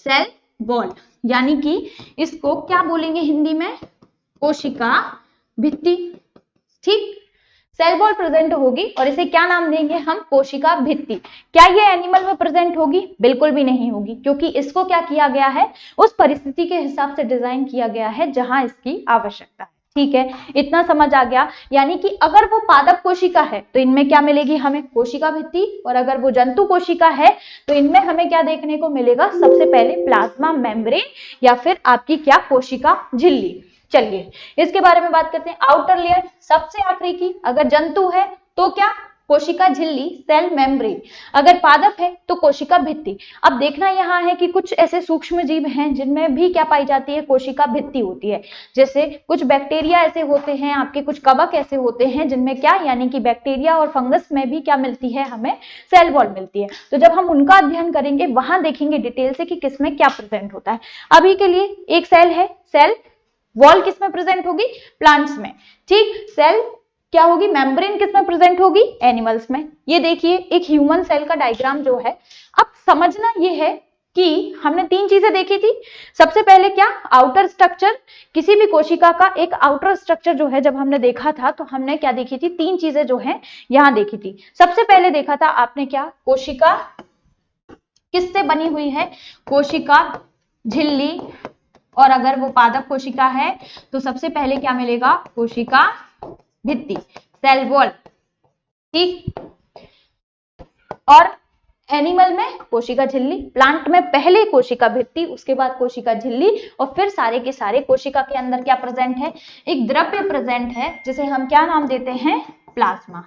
सेल वॉल, यानी कि इसको क्या बोलेंगे हिंदी में, कोशिका भित्ति। ठीक, सेल वॉल प्रेजेंट होगी और इसे क्या नाम देंगे हम, कोशिका भित्ति। क्या ये एनिमल में प्रेजेंट होगी, बिल्कुल भी नहीं होगी, क्योंकि इसको क्या किया गया है, उस परिस्थिति के हिसाब से डिजाइन किया गया है जहां इसकी आवश्यकता है। ठीक है, इतना समझ आ गया। यानी कि अगर वो पादप कोशिका है तो इनमें क्या मिलेगी हमें, कोशिका भित्ति, और अगर वो जंतु कोशिका है तो इनमें हमें क्या देखने को मिलेगा, सबसे पहले प्लाज्मा मेम्ब्रेन, या फिर आपकी क्या, कोशिका झिल्ली। चलिए इसके बारे में बात करते हैं। आउटर लेयर सबसे आखिरी की, अगर जंतु है तो क्या, कोशिका झिल्ली, सेल मेम्ब्रेन, अगर पादप है तो कोशिका भित्ति। अब देखना यहाँ है कि कुछ ऐसे सूक्ष्म जीव हैं जिनमें भी क्या पाई जाती है, कोशिका भित्ति होती है। जैसे कुछ बैक्टीरिया ऐसे होते हैं, आपके कुछ कवक ऐसे होते हैं जिनमें क्या, यानी कि बैक्टीरिया और फंगस में भी क्या मिलती है, हमें सेल वॉल मिलती है। तो जब हम उनका अध्ययन करेंगे वहां देखेंगे डिटेल से कि किसमें क्या प्रेजेंट होता है। अभी के लिए एक सेल है, सेल वॉल किसमें प्रेजेंट होगी, प्लांट्स में। ठीक, सेल क्या होगी, मेम्ब्रेन किसमें प्रेजेंट होगी, एनिमल्स में। ये देखिए एक ह्यूमन सेल का डायग्राम जो है। अब समझना ये है कि हमने तीन चीजें देखी थी। सबसे पहले क्या, आउटर स्ट्रक्चर, किसी भी कोशिका का एक आउटर स्ट्रक्चर जो है जब हमने देखा था तो हमने क्या देखी थी, तीन चीजें जो है यहां देखी थी। सबसे पहले देखा था आपने क्या, कोशिका किससे बनी हुई है, कोशिका झिल्ली, और अगर वो पादप कोशिका है तो सबसे पहले क्या मिलेगा, कोशिका भित्ति, सेल वॉल। ठीक, और एनिमल में कोशिका झिल्ली, प्लांट में पहले कोशिका भित्ति, उसके बाद कोशिका झिल्ली, और फिर सारे के सारे कोशिका के अंदर क्या प्रेजेंट है, एक द्रव्य प्रेजेंट है जिसे हम क्या नाम देते हैं, प्लाज्मा।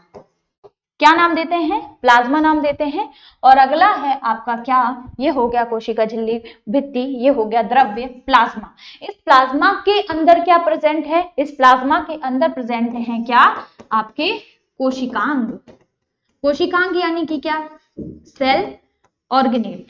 क्या नाम देते हैं, प्लाज्मा नाम देते हैं। और अगला है आपका क्या, ये हो गया कोशिका झिल्ली भित्ति, ये हो गया द्रव्य प्लाज्मा। इस प्लाज्मा के अंदर क्या प्रेजेंट है, इस प्लाज्मा के अंदर प्रेजेंट है क्या, आपके कोशिकांग। कोशिकांग यानी कि क्या, सेल ऑर्गेनेल।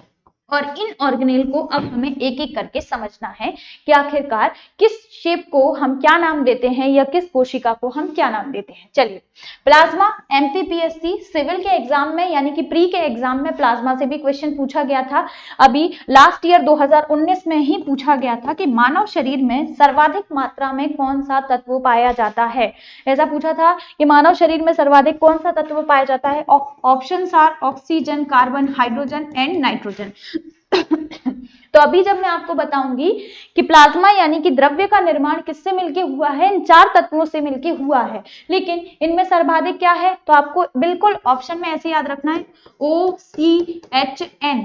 और इन ऑर्गेनेल को अब हमें एक एक करके समझना है कि आखिरकार किस शेप को हम क्या नाम देते हैं या किस कोशिका को हम क्या नाम देते हैं। चलिए, प्लाज्मा एमपीपीएससी सिविल के एग्जाम में यानी कि प्री के एग्जाम में प्लाज्मा से भी क्वेश्चन पूछा गया था। अभी लास्ट ईयर 2019 में ही पूछा गया था कि मानव शरीर में सर्वाधिक मात्रा में कौन सा तत्व पाया जाता है। ऐसा पूछा था कि मानव शरीर में सर्वाधिक कौन सा तत्व पाया जाता है। Options are oxygen, carbon, hydrogen and nitrogen. तो अभी जब मैं आपको बताऊंगी कि प्लाज्मा यानी कि द्रव्य का निर्माण किससे मिलके हुआ है, इन चार तत्वों से मिलके हुआ है, लेकिन इनमें सर्वाधिक क्या है, तो आपको बिल्कुल ऑप्शन में ऐसे याद रखना है OCHN,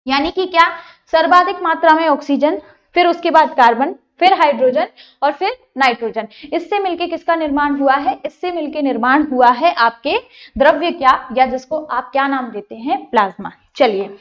यानी कि क्या, सर्वाधिक मात्रा में ऑक्सीजन, फिर उसके बाद कार्बन, फिर हाइड्रोजन और फिर नाइट्रोजन। इससे मिलके किसका निर्माण हुआ है, इससे मिलके निर्माण हुआ है आपके द्रव्य क्या, या जिसको आप क्या नाम देते हैं, प्लाज्मा। चलिए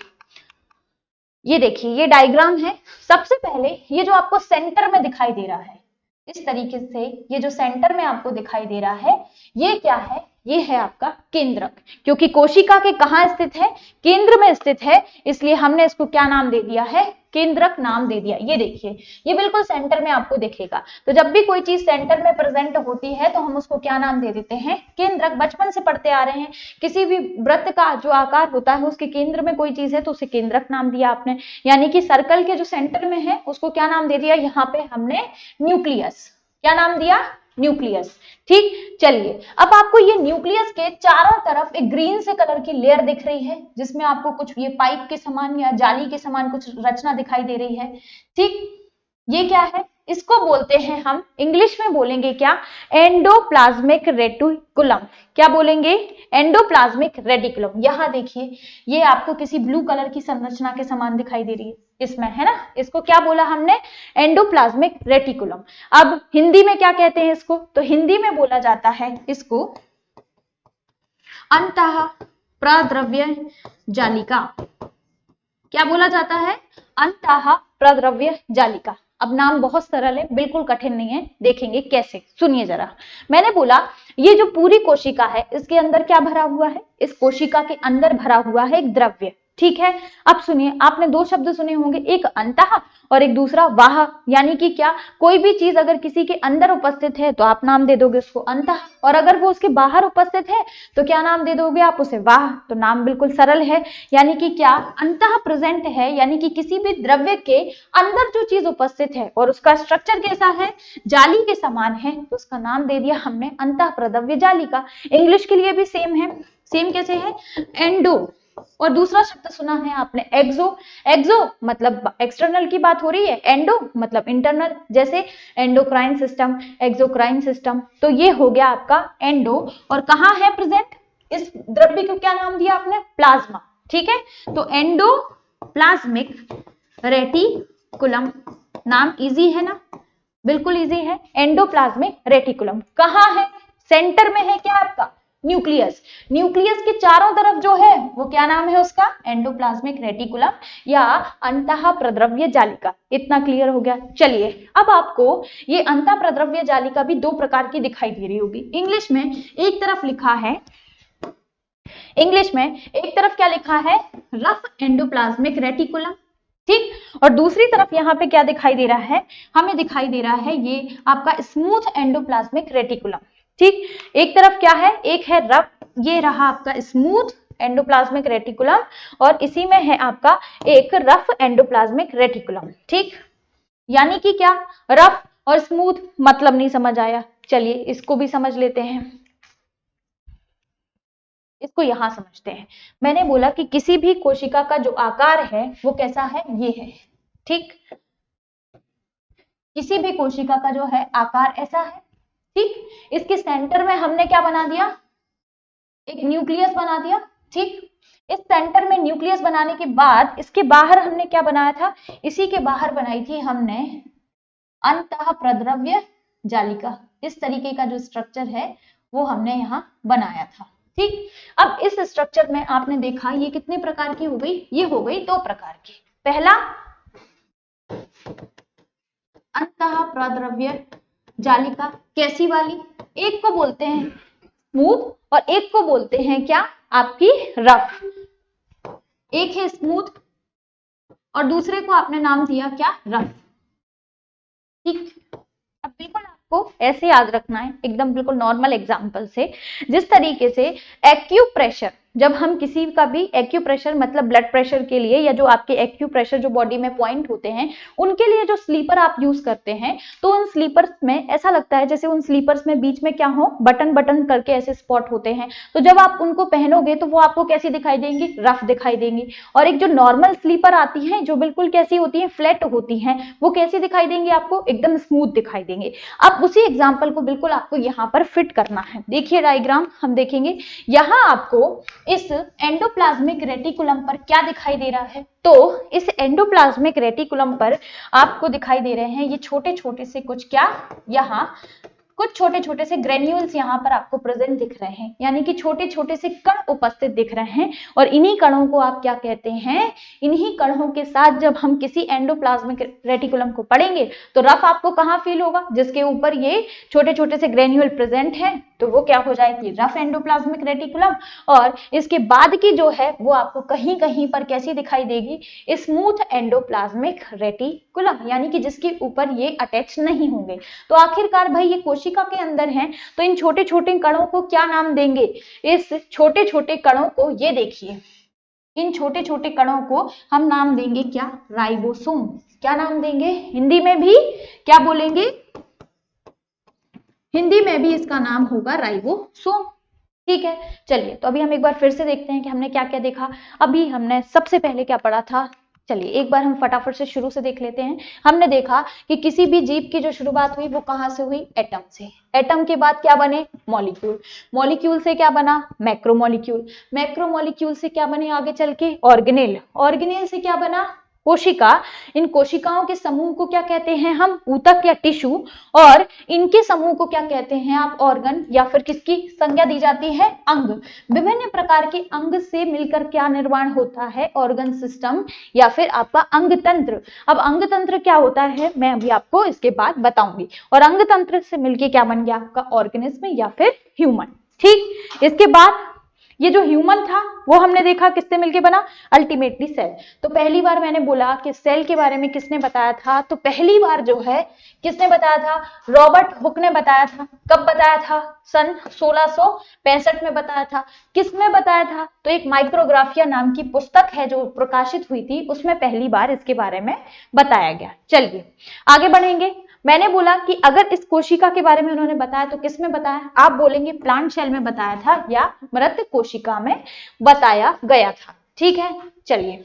ये देखिए, ये डायग्राम है। सबसे पहले ये जो आपको सेंटर में दिखाई दे रहा है, इस तरीके से ये जो सेंटर में आपको दिखाई दे रहा है, ये क्या है, ये है आपका केंद्रक, क्योंकि कोशिका के कहाँ स्थित है, केंद्र में स्थित है, इसलिए हमने इसको क्या नाम दे दिया है, केंद्रक नाम दे दिया। ये देखिए, ये बिल्कुल सेंटर में आपको दिखेगा। तो जब भी कोई चीज सेंटर में प्रेजेंट होती है तो हम उसको क्या नाम दे देते हैं, केंद्रक। बचपन से पढ़ते आ रहे हैं, किसी भी वृत्त का जो आकार होता है उसके केंद्र में कोई चीज है तो उसे केंद्रक नाम दिया आपने, यानी कि सर्कल के जो सेंटर में है उसको क्या नाम दे दिया, यहाँ पे हमने न्यूक्लियस। क्या नाम दिया, न्यूक्लियस। ठीक, चलिए अब आपको ये न्यूक्लियस के चारों तरफ एक ग्रीन से कलर की लेयर दिख रही है, जिसमें आपको कुछ ये पाइप के समान या जाली के समान कुछ रचना दिखाई दे रही है। ठीक, ये क्या है, इसको बोलते हैं हम, इंग्लिश में बोलेंगे क्या, एंडोप्लाज्मिक रेटिकुलम। क्या बोलेंगे, एंडोप्लाज्मिक रेटिकुलम। यहां देखिए, ये आपको किसी ब्लू कलर की संरचना के समान दिखाई दे रही है इसमें, है ना, इसको क्या बोला हमने, एंडोप्लाज्मिक रेटिकुलम। अब हिंदी में क्या कहते हैं इसको, तो हिंदी में बोला जाता है इसको अंतः प्रद्रव्य जालिका। क्या बोला जाता है, अंतः प्रद्रव्य जालिका। अब नाम बहुत सरल है, बिल्कुल कठिन नहीं है, देखेंगे कैसे, सुनिए जरा। मैंने बोला ये जो पूरी कोशिका है इसके अंदर क्या भरा हुआ है, इस कोशिका के अंदर भरा हुआ है एक द्रव्य। ठीक है, अब सुनिए, आपने दो शब्द सुने होंगे, एक अंतः और एक दूसरा वाह। यानी कि क्या, कोई भी चीज अगर किसी के अंदर उपस्थित है तो आप नाम दे दोगे उसको अंतः, और अगर वो उसके बाहर उपस्थित है तो क्या नाम दे दोगे आप उसे, वाह। तो नाम बिल्कुल सरल है, यानी कि क्या, अंतः प्रेजेंट है, यानी कि किसी भी द्रव्य के अंदर जो चीज उपस्थित है और उसका स्ट्रक्चर कैसा है, जाली के समान है, तो उसका नाम दे दिया हमने अंतः प्रद्रव्य जालिका। इंग्लिश के लिए भी सेम है, सेम कैसे है, एंडो, और दूसरा शब्द सुना है आपने एक्सो। एक्सो मतलब एक्सटर्नल की बात हो रही है, एंडो मतलब इंटरनल, जैसे एंडोक्राइन सिस्टम, एक्सोक्राइन सिस्टम। तो ये हो गया आपका एंडो, और कहाँ है प्रेजेंट, इस द्रव्य को क्या नाम दिया आपने, प्लाज्मा। ठीक है, तो एंडोप्लाज्मिक रेटिकुलम, नाम इजी है ना, बिल्कुल इजी है, एंडोप्लाज्मिक रेटिकुलम। कहाँ है, सेंटर में है क्या आपका, न्यूक्लियस। न्यूक्लियस के चारों तरफ जो है वो क्या नाम है उसका, एंडोप्लाज्मिक रेटिकुलम या अंतः प्रद्रव्य जालिका। इतना क्लियर हो गया। चलिए अब आपको ये अंतः प्रद्रव्य जालिका भी दो प्रकार की दिखाई दे रही होगी। इंग्लिश में एक तरफ लिखा है, इंग्लिश में एक तरफ क्या लिखा है, रफ एंडोप्लाज्मिक रेटिकुलम। ठीक, और दूसरी तरफ यहाँ पे क्या दिखाई दे रहा है, हमें दिखाई दे रहा है ये आपका स्मूथ एंडोप्लाज्मिक रेटिकुलम। ठीक, एक तरफ क्या है, एक है रफ, ये रहा आपका स्मूथ एंडोप्लाज्मिक रेटिकुलम, और इसी में है आपका एक रफ एंडोप्लाज्मिक रेटिकुलम। ठीक, यानी कि क्या, रफ और स्मूथ मतलब नहीं समझ आया, चलिए इसको भी समझ लेते हैं, इसको यहां समझते हैं। मैंने बोला कि किसी भी कोशिका का जो आकार है वो कैसा है, ये है। ठीक, किसी भी कोशिका का जो है आकार ऐसा है। ठीक, इसके सेंटर में हमने क्या बना दिया, एक न्यूक्लियस बना दिया। ठीक, इस सेंटर में न्यूक्लियस बनाने के बाद इसके बाहर हमने क्या बनाया था, इसी के बाहर बनाई थी हमने अंतः प्रद्रव्य जालिका। इस तरीके का जो स्ट्रक्चर है वो हमने यहाँ बनाया था। ठीक, अब इस स्ट्रक्चर में आपने देखा ये कितने प्रकार की हो गई, ये हो गई दो प्रकार की। पहला अंतः प्रद्रव्य जालिका, कैसी वाली, एक को बोलते हैं स्मूथ और एक को बोलते हैं क्या, आपकी रफ। एक है स्मूथ और दूसरे को आपने नाम दिया क्या, रफ। ठीक, अब बिल्कुल आपको ऐसे याद रखना है, एकदम बिल्कुल नॉर्मल एग्जांपल से, जिस तरीके से एक्यूप्रेशर, जब हम किसी का भी एक्यूप्रेशर मतलब ब्लड प्रेशर के लिए, या जो आपके एक्यूप्रेशर जो बॉडी में पॉइंट होते हैं उनके लिए जो स्लीपर आप यूज करते हैं, तो उन स्लीपर्स में ऐसा लगता है जैसे उन स्लीपर्स में बीच में क्या हो, बटन बटन करके ऐसे स्पॉट होते हैं। तो जब आप उनको पहनोगे तो वो आपको कैसी दिखाई देंगी, रफ दिखाई देंगी। और एक जो नॉर्मल स्लीपर आती है जो बिल्कुल कैसी होती है, फ्लैट होती है, वो कैसी दिखाई देंगी आपको, एकदम स्मूथ दिखाई देंगे। अब उसी एग्जाम्पल को बिल्कुल आपको यहाँ पर फिट करना है। देखिए डायग्राम हम देखेंगे, यहाँ आपको इस एंडोप्लाज्मिक रेटिकुलम पर क्या दिखाई दे रहा है, तो इस एंडोप्लाज्मिक रेटिकुलम पर आपको दिखाई दे रहे हैं ये छोटे छोटे से कुछ क्या, यहाँ कुछ छोटे छोटे से ग्रेन्यूल्स यहाँ पर आपको प्रेजेंट दिख रहे हैं, यानी कि छोटे छोटे से कण उपस्थित दिख रहे हैं। और इन्हीं कणों को आप क्या कहते हैं, इन्हीं कणों के साथ जब हम किसी एंडोप्लाज्मिक रेटिकुलम को पढ़ेंगे तो रफ आपको कहाँ फील होगा, जिसके ऊपर ये छोटे छोटे से ग्रेन्यूल प्रेजेंट हैं, तो वो क्या हो जाएगी, रफ एंडोप्लाज्मिक रेटिकुलम। और इसके बाद की जो है वो आपको कहीं कहीं पर कैसी दिखाई देगी, स्मूथ एंडोप्लाज्मिक रेटिकुलम, यानी कि जिसके ऊपर ये अटैच नहीं होंगे। तो आखिरकार भाई ये कोशिका के अंदर है, तो इन छोटे छोटे कणों को क्या नाम देंगे, इस छोटे छोटे कणों को, ये देखिए इन छोटे छोटे कणों को हम नाम देंगे क्या, राइबोसोम। क्या नाम देंगे, हिंदी में भी क्या बोलेंगे, हिंदी में भी इसका नाम होगा राइबोसोम। ठीक है, चलिए तो अभी हम एक बार फिर से देखते हैं कि हमने क्या क्या देखा। अभी हमने सबसे पहले क्या पढ़ा था, चलिए एक बार हम फटाफट से शुरू से देख लेते हैं। हमने देखा कि किसी भी जीव की जो शुरुआत हुई वो कहां से हुई, एटम से। एटम के बाद क्या बने, मॉलिक्यूल। मॉलिक्यूल से क्या बना, मैक्रोमॉलिक्यूल। मैक्रोमॉलिक्यूल से क्या बने आगे चल के, ऑर्गेनेल। ऑर्गेनेल से क्या बना, कोशिका। इन कोशिकाओं के समूह को क्या कहते हैं हम, ऊतक या टिश्यू। और इनके समूह को क्या कहते हैं आप, ऑर्गन, या फिर किसकी संज्ञा दी जाती है, अंग। विभिन्न प्रकार के अंग से मिलकर क्या निर्माण होता है, ऑर्गन सिस्टम या फिर आपका अंग तंत्र। अब अंग तंत्र क्या होता है मैं अभी आपको इसके बाद बताऊंगी। और अंग तंत्र से मिलकर क्या बन गया आपका ऑर्गेनिज्म या फिर ह्यूमन। ठीक, इसके बाद ये जो ह्यूमन था वो हमने देखा किससे मिलके बना, अल्टीमेटली सेल। तो पहली बार मैंने बोला कि सेल के बारे में किसने बताया था, तो पहली बार जो है किसने बताया था, रॉबर्ट हुक ने बताया था। कब बताया था, सन 1665 में बताया था। किसमें बताया था, तो एक माइक्रोग्राफिया नाम की पुस्तक है जो प्रकाशित हुई थी, उसमें पहली बार इसके बारे में बताया गया। चलिए आगे बढ़ेंगे। मैंने बोला कि अगर इस कोशिका के बारे में उन्होंने बताया तो किसमें बताया, आप बोलेंगे प्लांट सेल में बताया था या मृत कोशिका में बताया गया था। ठीक है, चलिए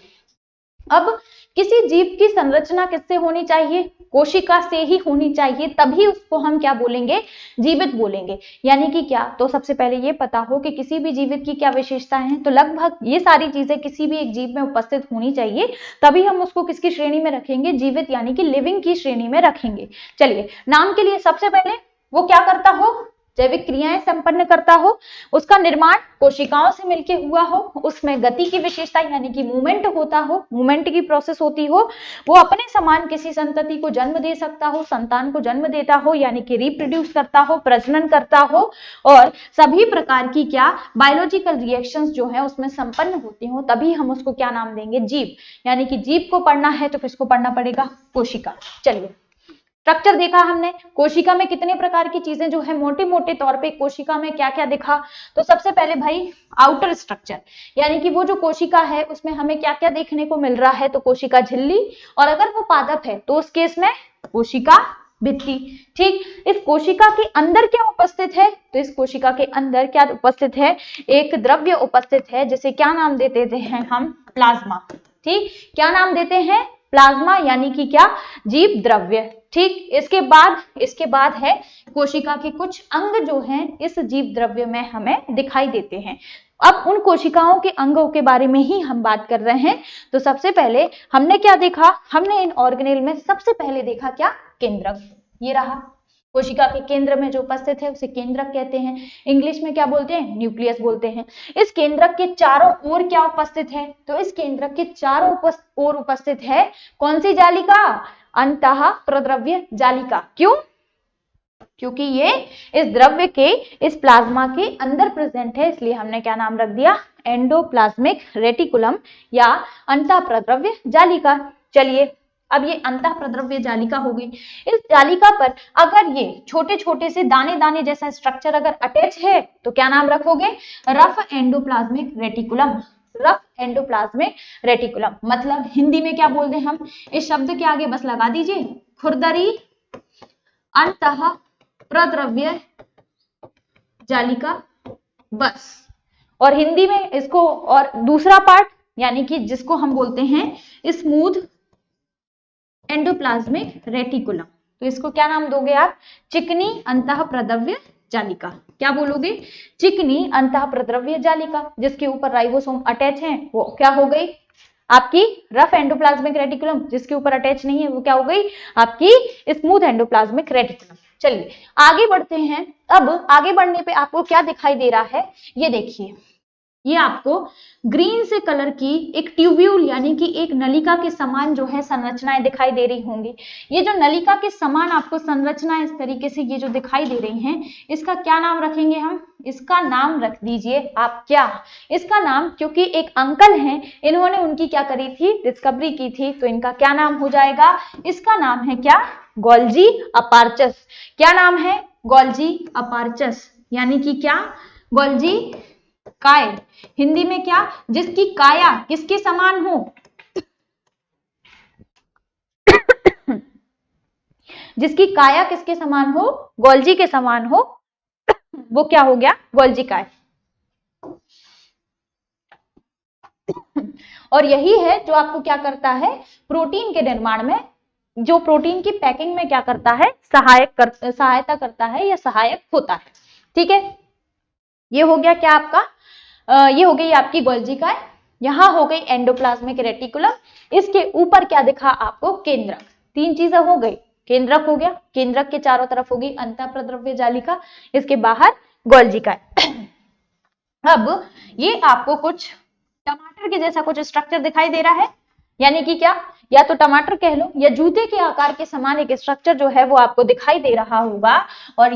अब किसी जीव की संरचना किससे होनी चाहिए, कोशिका से ही होनी चाहिए, तभी उसको हम क्या बोलेंगे, जीवित बोलेंगे। यानी कि क्या, तो सबसे पहले ये पता हो कि किसी भी जीवित की क्या विशेषता है, तो लगभग ये सारी चीजें किसी भी एक जीव में उपस्थित होनी चाहिए, तभी हम उसको किसकी श्रेणी में रखेंगे, जीवित यानी कि लिविंग की श्रेणी में रखेंगे। चलिए नाम के लिए सबसे पहले वो क्या करता हो, जैविक क्रियाएं संपन्न करता हो, उसका निर्माण कोशिकाओं से मिलके हुआ हो, उसमें गति की विशेषता यानी कि मूवमेंट होता हो, मूवमेंट की प्रोसेस होती हो, वो अपने समान किसी संतति को जन्म दे सकता हो, संतान को जन्म देता हो यानी कि रिप्रोड्यूस करता हो, प्रजनन करता हो, और सभी प्रकार की क्या बायोलॉजिकल रिएक्शंस जो है उसमें संपन्न होती हो, तभी हम उसको क्या नाम देंगे, जीव। यानी कि जीव को पढ़ना है तो किसको पढ़ना पड़ेगा, कोशिका। चलिए स्ट्रक्चर देखा हमने, कोशिका में कितने प्रकार की चीजें जो है मोटे मोटे तौर पे कोशिका में क्या क्या दिखा। तो सबसे पहले भाई आउटर स्ट्रक्चर, यानी कि वो जो कोशिका है उसमें हमें क्या क्या देखने को मिल रहा है, तो कोशिका झिल्ली, और अगर वो पादप है तो उस केस में कोशिका भित्ति। ठीक, इस कोशिका के अंदर क्या उपस्थित है, तो इस कोशिका के अंदर क्या उपस्थित है, एक द्रव्य उपस्थित है जिसे क्या नाम देते हैं हम, प्लाज्मा। ठीक, क्या नाम देते हैं, प्लाज्मा, यानी कि क्या, जीव द्रव्य। ठीक, इसके बाद है कोशिका के कुछ अंग जो हैं इस जीव द्रव्य में हमें दिखाई देते हैं। अब उन कोशिकाओं के अंगों के बारे में ही हम बात कर रहे हैं। तो सबसे पहले हमने क्या देखा, हमने इन ऑर्गेनेल में सबसे पहले देखा क्या, केंद्रक। ये रहा कोशिका के केंद्र में जो उपस्थित है उसे केंद्रक कहते हैं, इंग्लिश में क्या बोलते हैं, न्यूक्लियस बोलते हैं। इस केंद्रक के चारों ओर क्या उपस्थित है, तो इस केंद्रक के चारों ओर उपस्थित है कौन सी जालिका, अंतः प्रद्रव्य जालिका। क्यों, क्योंकि ये इस द्रव्य के, इस प्लाज्मा के अंदर प्रेजेंट है, इसलिए हमने क्या नाम रख दिया, एंडोप्लाज्मिक रेटिकुलम या अंतः प्रद्रव्य जालिका। चलिए अब ये अंतः प्रद्रव्य जालिका हो गई। इस जालिका पर अगर ये छोटे छोटे से दाने दाने जैसा स्ट्रक्चर अगर अटैच है तो क्या नाम रखोगे, rough endoplasmic reticulum. Rough endoplasmic reticulum मतलब हिंदी में क्या बोलते हैं हम, इस शब्द के आगे बस लगा दीजिए खुरदरी अंतः प्रद्रव्य जालिका, बस। और हिंदी में इसको, और दूसरा पार्ट यानी कि जिसको हम बोलते हैं स्मूथ एंडोप्लाज्मिक रेटिकुलम, तो इसको क्या नाम दोगे आप, चिकनी अंतः प्रद्रव्य जालिका। क्या बोलोगे, चिकनी अंतः प्रद्रव्य जालिका। जिसके ऊपर राइबोसोम अटैच है वो क्या हो गई आपकी, रफ एंडोप्लाज्मिक रेटिकुलम। जिसके ऊपर अटैच नहीं है वो क्या हो गई, आपकी स्मूथ एंडोप्लाज्मिक रेटिकुलम। चलिए आगे बढ़ते हैं। अब आगे बढ़ने पे आपको क्या दिखाई दे रहा है, ये देखिए ये आपको ग्रीन से कलर की एक ट्यूब्यूल यानी कि एक नलिका के समान जो है संरचनाएं दिखाई दे रही होंगी। ये जो नलिका के समान आपको संरचना इस तरीके से ये जो दिखाई दे रही हैं, इसका क्या नाम रखेंगे हम? इसका नाम रख दीजिए आप क्या? इसका नाम, क्योंकि एक अंकल हैं, इन्होंने उनकी क्या करी थी? डिस्कवरी की थी, तो इनका क्या नाम हो जाएगा? इसका नाम है क्या? गोल्जी अपार्चस। क्या नाम है? गोल्जी अपार्चस, यानी कि क्या? गोल्जी काय। हिंदी में क्या? जिसकी काया किसके समान हो? जिसकी काया किसके समान हो? गोल्जी के समान हो, वो क्या हो गया? गोल्जी काय। और यही है जो आपको क्या करता है? प्रोटीन के निर्माण में, जो प्रोटीन की पैकिंग में क्या करता है? सहायता करता है या सहायक होता है। ठीक है, ये हो गया क्या आपका? ये हो गई आपकी गोल्जी काय। यहां हो गई एंडोप्लाज्मिक रेटिकुलम। इसके ऊपर क्या दिखा आपको? केंद्रक। तीन चीजें हो गई, केंद्रक हो गया, केंद्रक के चारों तरफ होगी अंतःप्रद्रव्य जालिका, इसके बाहर गोल्जी काय। अब ये आपको कुछ टमाटर के जैसा कुछ स्ट्रक्चर दिखाई दे रहा है, यानी कि क्या? या तो टमाटर कह लो या जूते के आकार के समान एक स्ट्रक्चर जो है वो आपको दिखाई दे रहा होगा। और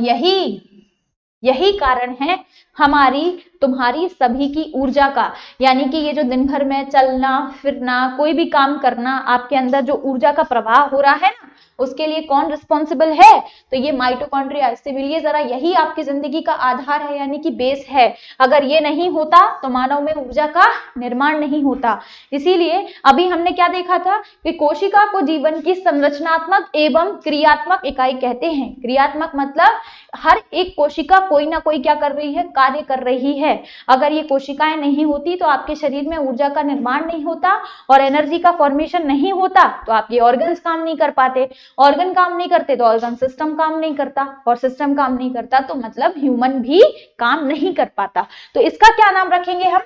यही कारण है हमारी तुम्हारी सभी की ऊर्जा का, यानी कि ये जो दिन भर में चलना फिरना कोई भी काम करना, आपके अंदर जो ऊर्जा का प्रवाह हो रहा है ना, उसके लिए कौन रिस्पॉन्सिबल है? तो ये माइटोकॉन्ड्रिया। इससे मिलिए जरा, यही आपकी जिंदगी का आधार है, यानी कि बेस है। अगर ये नहीं होता तो मानव में ऊर्जा का निर्माण नहीं होता। इसीलिए अभी हमने क्या देखा था कि कोशिका को जीवन की संरचनात्मक एवं क्रियात्मक इकाई कहते हैं। क्रियात्मक मतलब हर एक कोशिका कोई ना कोई क्या कर रही है? कार्य कर रही है। अगर ये कोशिकाएं नहीं होती तो आपके शरीर में ऊर्जा का निर्माण नहीं होता और एनर्जी का फॉर्मेशन नहीं होता, तो आपके ऑर्गन्स काम नहीं कर पाते। ऑर्गन काम नहीं करते तो ऑर्गन सिस्टम काम नहीं करता, और सिस्टम काम नहीं करता तो मतलब ह्यूमन भी काम नहीं कर पाता। तो इसका क्या नाम रखेंगे हम?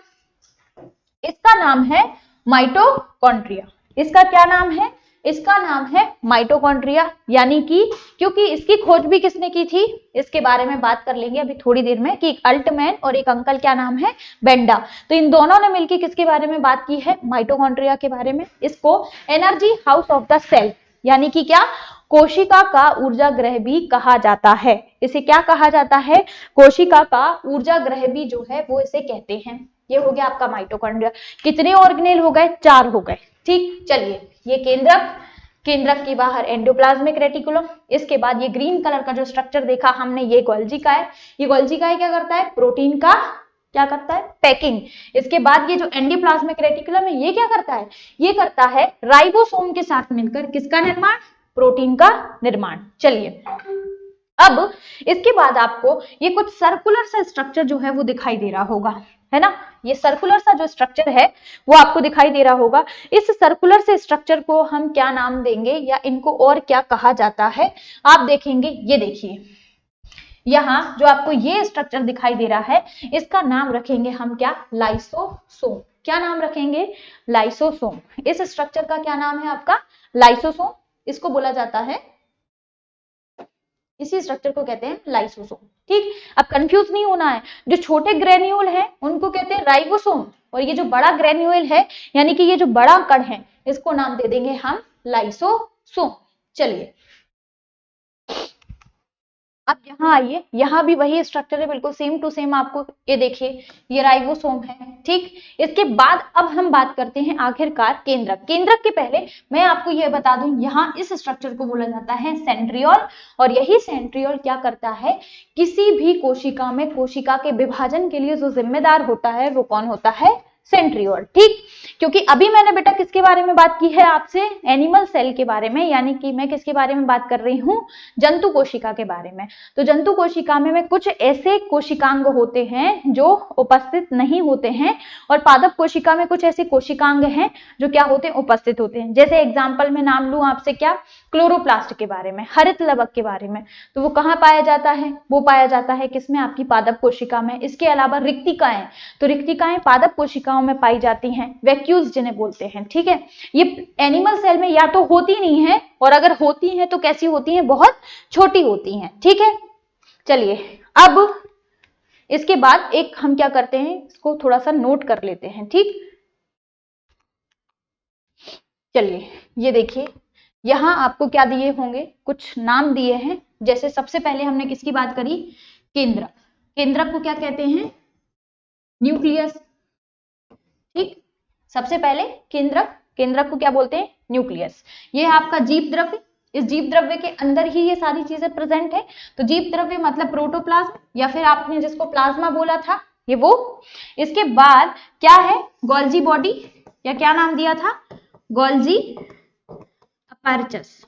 इसका नाम है माइटोकॉन्ड्रिया। इसका क्या नाम है? इसका नाम है माइटोकॉन्ड्रिया। यानी कि क्योंकि इसकी खोज भी किसने की थी, इसके बारे में बात कर लेंगे अभी थोड़ी देर में, कि एक अल्टमैन और एक अंकल, क्या नाम है? बेंडा। तो इन दोनों ने मिलकर किसके बारे में बात की है? माइटोकॉन्ड्रिया के बारे में। इसको energy house of the cell, यानी कि क्या? कोशिका का ऊर्जा गृह भी कहा जाता है। इसे क्या कहा जाता है? कोशिका का ऊर्जा गृह भी जो है वो इसे कहते हैं। ये हो गया आपका माइटोकॉन्ड्रिया। कितने ऑर्गेनेल हो गए? 4 हो गए। ठीक, चलिए, ये केंद्रक, केंद्रक के बाहर एंडोप्लाज्मिक रेटिकुलम, इसके बाद ये ग्रीन कलर का जो स्ट्रक्चर देखा हमने, ये गोल्जी काय। ये गोल्जी काय क्या करता है? प्रोटीन का क्या करता है? पैकिंग। इसके बाद ये जो एंडोप्लाज्मिक रेटिकुलम है, ये क्या करता है? ये करता है राइबोसोम के साथ मिलकर किसका निर्माण? प्रोटीन का निर्माण। चलिए, अब इसके बाद आपको ये कुछ सर्कुलर सा स्ट्रक्चर जो है वो दिखाई दे रहा होगा, है ना? ये सर्कुलर सा जो स्ट्रक्चर है वो आपको दिखाई दे रहा होगा। इस सर्कुलर से स्ट्रक्चर को हम क्या नाम देंगे या इनको और क्या कहा जाता है, आप देखेंगे। ये देखिए, यहाँ जो आपको ये स्ट्रक्चर दिखाई दे रहा है, इसका नाम रखेंगे हम क्या? लाइसोसोम। क्या नाम रखेंगे? लाइसोसोम। इस स्ट्रक्चर का क्या नाम है आपका? लाइसोसोम। इसको बोला जाता है, इसी स्ट्रक्चर को कहते हैं लाइसोसोम। ठीक, अब कंफ्यूज नहीं होना है। जो छोटे ग्रेन्यूल है उनको कहते हैं राइबोसोम, और ये जो बड़ा ग्रेन्यूल है यानी कि ये जो बड़ा कण है, इसको नाम दे देंगे हम लाइसोसोम। चलिए, अब यहाँ आइए, यहाँ भी वही स्ट्रक्चर है, बिल्कुल सेम टू सेम। आपको ये देखिए, ये राइबोसोम है। ठीक, इसके बाद अब हम बात करते हैं आखिरकार केंद्रक। केंद्रक के पहले मैं आपको ये बता दूं, यहाँ इस स्ट्रक्चर को बोला जाता है सेंट्रियोल। और यही सेंट्रियोल क्या करता है? किसी भी कोशिका में कोशिका के विभाजन के लिए जो जिम्मेदार होता है वो कौन होता है? सेंट्रियोल। ठीक, क्योंकि अभी मैंने बेटा किसके बारे में बात की है आपसे? एनिमल सेल के बारे में, यानी कि मैं किसके बारे में बात कर रही हूँ? जंतु कोशिका के बारे में। तो जंतु कोशिका में कुछ ऐसे कोशिकांग होते हैं जो उपस्थित नहीं होते हैं, और पादप कोशिका में कुछ ऐसे कोशिकांग हैं जो क्या होते हैं? उपस्थित होते हैं। जैसे एग्जाम्पल में नाम लूं आपसे, क्या? क्लोरोप्लास्ट के बारे में, हरित लवक के बारे में। तो वो कहाँ पाया जाता है? वो पाया जाता है किसमें? आपकी पादप कोशिका में। इसके अलावा रिक्तिकाएं, तो रिक्तिकाएं पादप कोशिकाओं में पाई जाती हैं, वैक्यूल्स जिन्हें बोलते हैं। ठीक है, ये एनिमल सेल में या तो होती नहीं है, और अगर होती हैं तो कैसी होती हैं? बहुत छोटी होती हैं। ठीक है, चलिए, अब इसके बाद एक हम क्या करते हैं, इसको थोड़ा सा नोट कर लेते हैं, ठीक। चलिए ये देखिए, यहां आपको क्या दिए होंगे, कुछ नाम दिए हैं। जैसे सबसे पहले हमने किसकी बात करी, केंद्रक। केंद्रक को क्या कहते हैं, न्यूक्लियस, ठीक। सबसे पहले केंद्रक, केंद्रक को क्या बोलते हैं, न्यूक्लियस। ये है आपका जीव द्रव्य, इस जीव द्रव्य के अंदर ही ये सारी चीजें प्रेजेंट है। तो जीव द्रव्य मतलब प्रोटोप्लाज्म, या फिर आपने जिसको प्लाज्मा बोला था ये वो। इसके बाद क्या है, गोल्जी बॉडी, या क्या नाम दिया था, गोल्जी अपार्चस,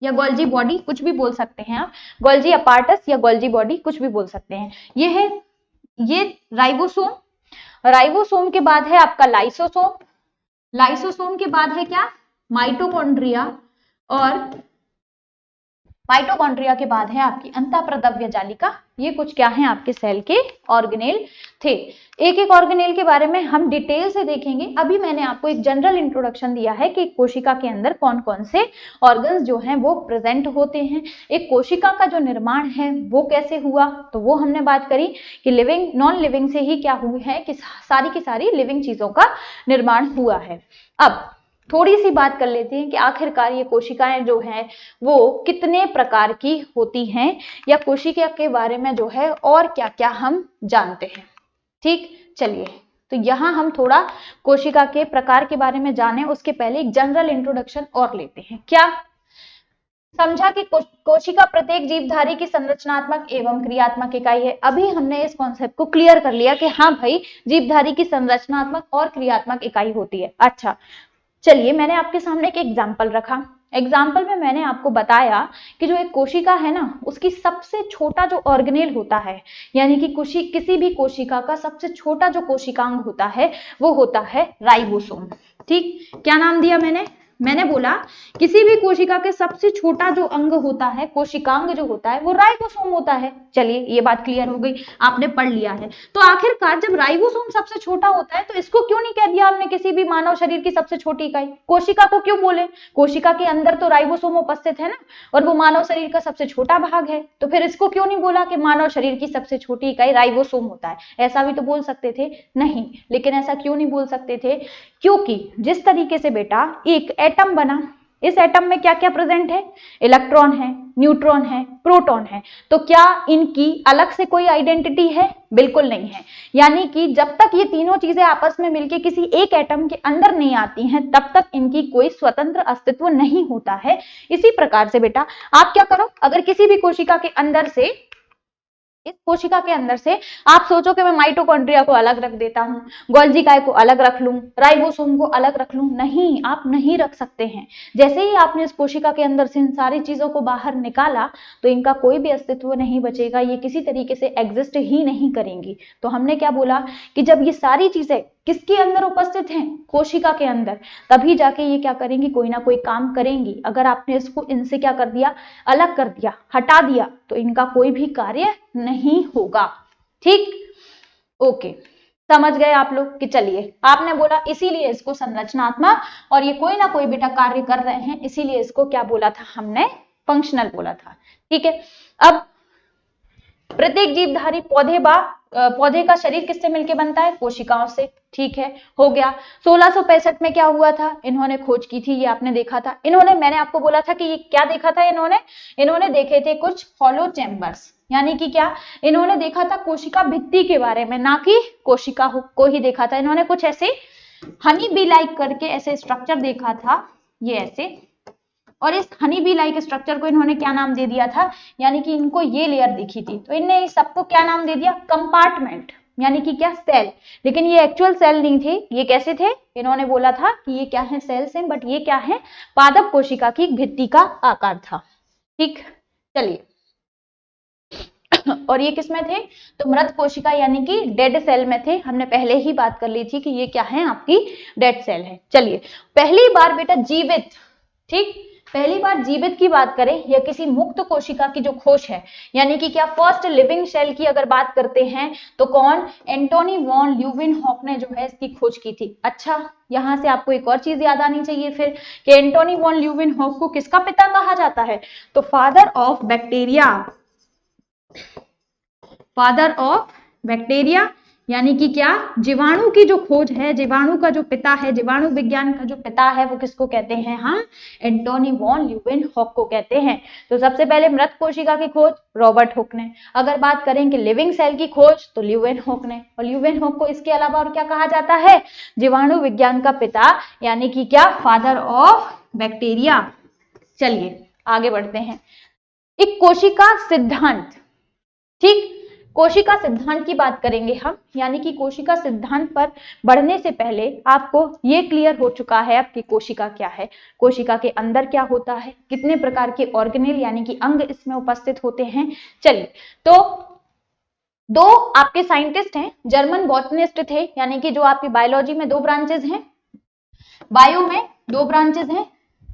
या गोल्जी बॉडी, कुछ भी बोल सकते हैं आप, गोल्जी अपार्टस या गोल्जी बॉडी, कुछ भी बोल सकते हैं। ये है, ये राइबोसोम, राइबोसोम के बाद है आपका लाइसोसोम, लाइसोसोम के बाद है क्या, माइटोकॉन्ड्रिया, और माइटोकॉन्ड्रिया के बाद है आपकी अंतःप्रद्रव्य जालिका। ये कुछ क्या है, आपके सेल के ऑर्गेनेल थे। एक एक ऑर्गेनेल के बारे में हम डिटेल से देखेंगे। अभी मैंने आपको एक जनरल इंट्रोडक्शन दिया है कि कोशिका के अंदर कौन कौन से ऑर्गन्स जो हैं वो प्रेजेंट होते हैं। एक कोशिका का जो निर्माण है वो कैसे हुआ, तो वो हमने बात करी कि लिविंग नॉन लिविंग से ही क्या हुई है, कि सारी की सारी लिविंग चीजों का निर्माण हुआ है। अब थोड़ी सी बात कर लेते हैं कि आखिरकार ये कोशिकाएं जो हैं वो कितने प्रकार की होती हैं, या कोशिका के बारे में जो है और क्या क्या हम जानते हैं, ठीक। चलिए, तो यहां हम थोड़ा कोशिका के प्रकार के बारे में जाने, उसके पहले एक जनरल इंट्रोडक्शन और लेते हैं। क्या समझा कि कोशिका प्रत्येक जीवधारी की संरचनात्मक एवं क्रियात्मक इकाई है। अभी हमने इस कॉन्सेप्ट को क्लियर कर लिया कि हाँ भाई, जीवधारी की संरचनात्मक और क्रियात्मक इकाई होती है। अच्छा, चलिए मैंने आपके सामने एक एग्जाम्पल रखा। एग्जाम्पल में मैंने आपको बताया कि जो एक कोशिका है ना, उसकी सबसे छोटा जो ऑर्गेनेल होता है, यानी कि किसी भी कोशिका का सबसे छोटा जो कोशिकांग होता है वो होता है राइबोसोम, ठीक। क्या नाम दिया मैंने बोला किसी भी कोशिका के सबसे छोटा जो अंग होता है, कोशिकांग जो होता है, वो राइबोसोम होता है। चलिए ये बात क्लियर हो गई, आपने पढ़ लिया है। तो आखिरकार जब राइबोसोम सबसे छोटा होता है तो इसको क्यों नहीं कह दिया हमने किसी भी मानव शरीर की सबसे छोटी इकाई, कोशिका को क्यों बोले, कोशिका के अंदर तो राइबोसोम उपस्थित है ना, और वो मानव शरीर का सबसे छोटा भाग है, तो फिर इसको क्यों नहीं बोला कि मानव शरीर की सबसे छोटी इकाई राइबोसोम होता है। ऐसा भी तो बोल सकते थे, नहीं। लेकिन ऐसा क्यों नहीं बोल सकते थे, क्योंकि जिस तरीके से बेटा एक एटम बना, इस एटम में क्या क्या प्रेजेंट है, इलेक्ट्रॉन है, न्यूट्रॉन है, प्रोटॉन है, तो क्या इनकी अलग से कोई आइडेंटिटी है, बिल्कुल नहीं है। यानी कि जब तक ये तीनों चीजें आपस में मिलके किसी एक एटम के अंदर नहीं आती हैं, तब तक इनकी कोई स्वतंत्र अस्तित्व नहीं होता है। इसी प्रकार से बेटा आप क्या करो, अगर किसी भी कोशिका के अंदर से, इस कोशिका के अंदर से आप सोचो कि मैं माइटोकॉन्ड्रिया को अलग रख देता हूं, गोल्जी काय को अलग रख लूं, राइबोसोम को अलग रख लूं, नहीं, आप नहीं रख सकते हैं। जैसे ही आपने इस कोशिका के अंदर से इन सारी चीजों को बाहर निकाला तो इनका कोई भी अस्तित्व नहीं बचेगा, ये किसी तरीके से एग्जिस्ट ही नहीं करेंगी। तो हमने क्या बोला कि जब ये सारी चीजें किसके अंदर उपस्थित हैं, कोशिका के अंदर, तभी जाके ये क्या करेंगी, कोई ना कोई काम करेंगी। अगर आपने इसको इनसे क्या कर दिया, अलग कर दिया, हटा दिया, तो इनका कोई भी कार्य नहीं होगा, ठीक। ओके, समझ गए आप लोग कि चलिए आपने बोला इसीलिए इसको संरचनात्मक, और ये कोई ना कोई बेटा कार्य कर रहे हैं, इसीलिए इसको क्या बोला था हमने, फंक्शनल बोला था, ठीक है। अब प्रत्येक जीवधारी पौधे का शरीर किससे मिलकर बनता है, कोशिकाओं से, ठीक है, हो गया। 1665 में क्या हुआ था, इन्होंने खोज की थी, ये आपने देखा था। इन्होंने, मैंने आपको बोला था कि ये क्या देखा था, इन्होंने देखे थे कुछ हॉलो चैम्बर्स, यानी कि क्या, इन्होंने देखा था कोशिका भित्ति के बारे में, ना कि कोशिका को ही देखा था। इन्होंने कुछ ऐसे हनी बी लाइक करके ऐसे स्ट्रक्चर देखा था, ये ऐसे, और इस हनी बी लाइक स्ट्रक्चर को इन्होंने क्या नाम दे दिया था, यानी कि इनको ये लेयर दिखी थी, तो इनने इस सबको क्या नाम दे दिया, कंपार्टमेंट, यानी कि क्या, सेल। लेकिन ये एक्चुअल सेल नहीं थे, ये कैसे थे, इन्होंने बोला था कि ये क्या है, सेल्स हैं, बट ये क्या है, पादप कोशिका की भित्ति का आकार था, ठीक। चलिए और ये किसमें थे, तो मृत कोशिका यानी कि डेड सेल में थे। हमने पहले ही बात कर ली थी कि ये क्या है, आपकी डेड सेल है। चलिए पहली बार बेटा जीवित, ठीक, पहली बार जीवित की बात करें या किसी मुक्त कोशिका की जो खोज है, यानी कि क्या फर्स्ट लिविंग सेल की अगर बात करते हैं तो कौन, एंटोनी वॉन ल्यूवेनहॉक ने जो है इसकी खोज की थी। अच्छा, यहां से आपको एक और चीज याद आनी चाहिए फिर कि एंटोनी वॉन ल्यूवेनहॉक को किसका पिता कहा जाता है, तो father of bacteria, father of bacteria यानी कि क्या, जीवाणु की जो खोज है, जीवाणु का जो पिता है, जीवाणु विज्ञान का जो पिता है वो किसको कहते हैं हम, एंटोनी वॉन ल्यूवेनहॉक को कहते हैं। तो सबसे पहले मृत कोशिका की खोज रॉबर्ट हुक ने। अगर बात करें कि लिविंग सेल की खोज तो ल्यूवेनहॉक ने। और ल्यूवेनहॉक को इसके अलावा और क्या कहा जाता है, जीवाणु विज्ञान का पिता यानी कि क्या, फादर ऑफ बैक्टीरिया। चलिए आगे बढ़ते हैं। एक कोशिका सिद्धांत, ठीक, कोशिका सिद्धांत की बात करेंगे हम, यानी कि कोशिका सिद्धांत पर बढ़ने से पहले आपको ये क्लियर हो चुका है आपकी कोशिका क्या है, कोशिका के अंदर क्या होता है, कितने प्रकार के ऑर्गेनेल यानी कि अंग इसमें उपस्थित होते हैं। चलिए, तो दो आपके साइंटिस्ट हैं, जर्मन बॉटनिस्ट थे, यानी कि जो आपकी बायोलॉजी में दो ब्रांचेस हैं, बायो में दो ब्रांचेस हैं,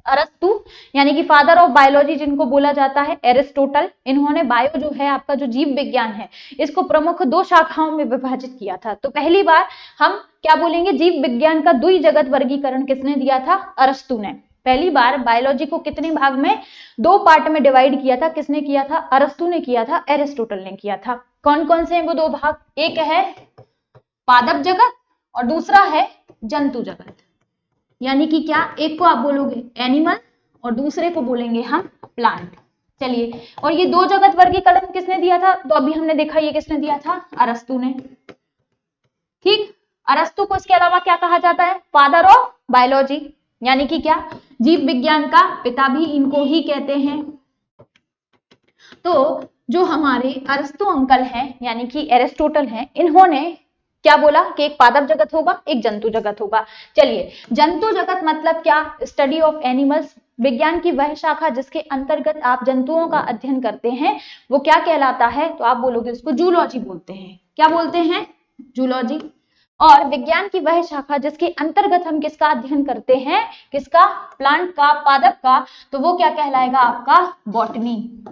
अरस्तु यानी कि फादर ऑफ बायोलॉजी जिनको बोला जाता है, एरिस्टोटल, इन्होंने बायो जो है आपका जो जीव विज्ञान है इसको प्रमुख दो शाखाओं में विभाजित किया था। तो पहली बार हम क्या बोलेंगे, जीव विज्ञान का द्विजगत वर्गीकरण किसने दिया था, अरस्तु ने। पहली बार बायोलॉजी को कितने भाग में, दो पार्ट में डिवाइड किया था, किसने किया था, अरस्तु ने किया था, एरिस्टोटल ने किया था। कौन कौन से हैं वो दो भाग, एक है पादप जगत और दूसरा है जंतु जगत, यानी कि क्या, एक को आप बोलोगे एनिमल और दूसरे को बोलेंगे हम प्लांट। चलिए, और ये दो जगत वर्गीकरण किसने दिया था, तो अभी हमने देखा ये किसने दिया था, अरस्तु ने। ठीक, अरस्तु को इसके अलावा क्या कहा जाता है, फादर ऑफ बायोलॉजी, यानी कि क्या, जीव विज्ञान का पिता भी इनको ही कहते हैं। तो जो हमारे अरस्तु अंकल हैं यानी कि एरिस्टोटल हैं, इन्होंने क्या बोला कि एक पादप जगत होगा, एक जंतु जगत होगा। चलिए, जंतु जगत मतलब क्या, स्टडी ऑफ एनिमल्स, विज्ञान की वह शाखा जिसके अंतर्गत आप जंतुओं का अध्ययन करते हैं वो क्या कहलाता है, तो आप बोलोगे उसको जूलॉजी बोलते हैं। क्या बोलते हैं, जूलॉजी। और विज्ञान की वह शाखा जिसके अंतर्गत हम किसका अध्ययन करते हैं, किसका, प्लांट का, पादप का, तो वो क्या कहलाएगा आपका, बॉटनी।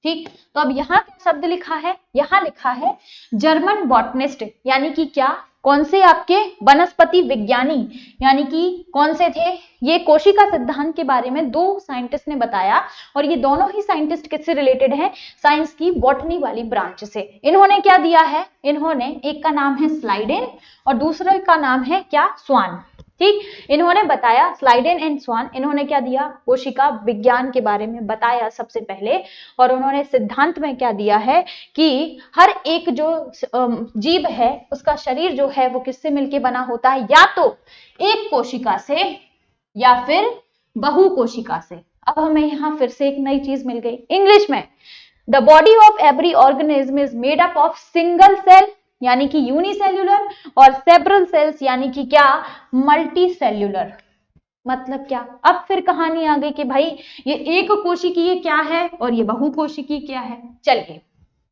ठीक, तो अब यहाँ क्या शब्द लिखा है, यहाँ लिखा है जर्मन बॉटनिस्ट, यानी कि क्या, कौन से आपके वनस्पति विज्ञानी, यानी कि कौन से थे, ये कोशिका सिद्धांत के बारे में दो साइंटिस्ट ने बताया, और ये दोनों ही साइंटिस्ट किससे रिलेटेड हैं, साइंस की बॉटनी वाली ब्रांच से। इन्होंने क्या दिया है, इन्होंने, एक का नाम है स्लाइडेन और दूसरे का नाम है क्या, स्वान। ठीक, इन्होंने बताया, स्लाइडेन एंड स्वान, इन्होंने क्या दिया, कोशिका विज्ञान के बारे में बताया सबसे पहले, और उन्होंने सिद्धांत में क्या दिया है कि हर एक जो जीव है उसका शरीर जो है वो किससे मिलके बना होता है, या तो एक कोशिका से या फिर बहु कोशिका से। अब हमें यहाँ फिर से एक नई चीज मिल गई इंग्लिश में, the body of every organism is made up of single cell यानी कि यूनिसेल्यूलर और सेवरल सेल्स यानी कि क्या, मल्टी सेल्यूलर। मतलब क्या, अब फिर कहानी आ गई कि भाई ये एक कोशिकीय क्या है और ये बहुकोशिकीय क्या है। चलिए,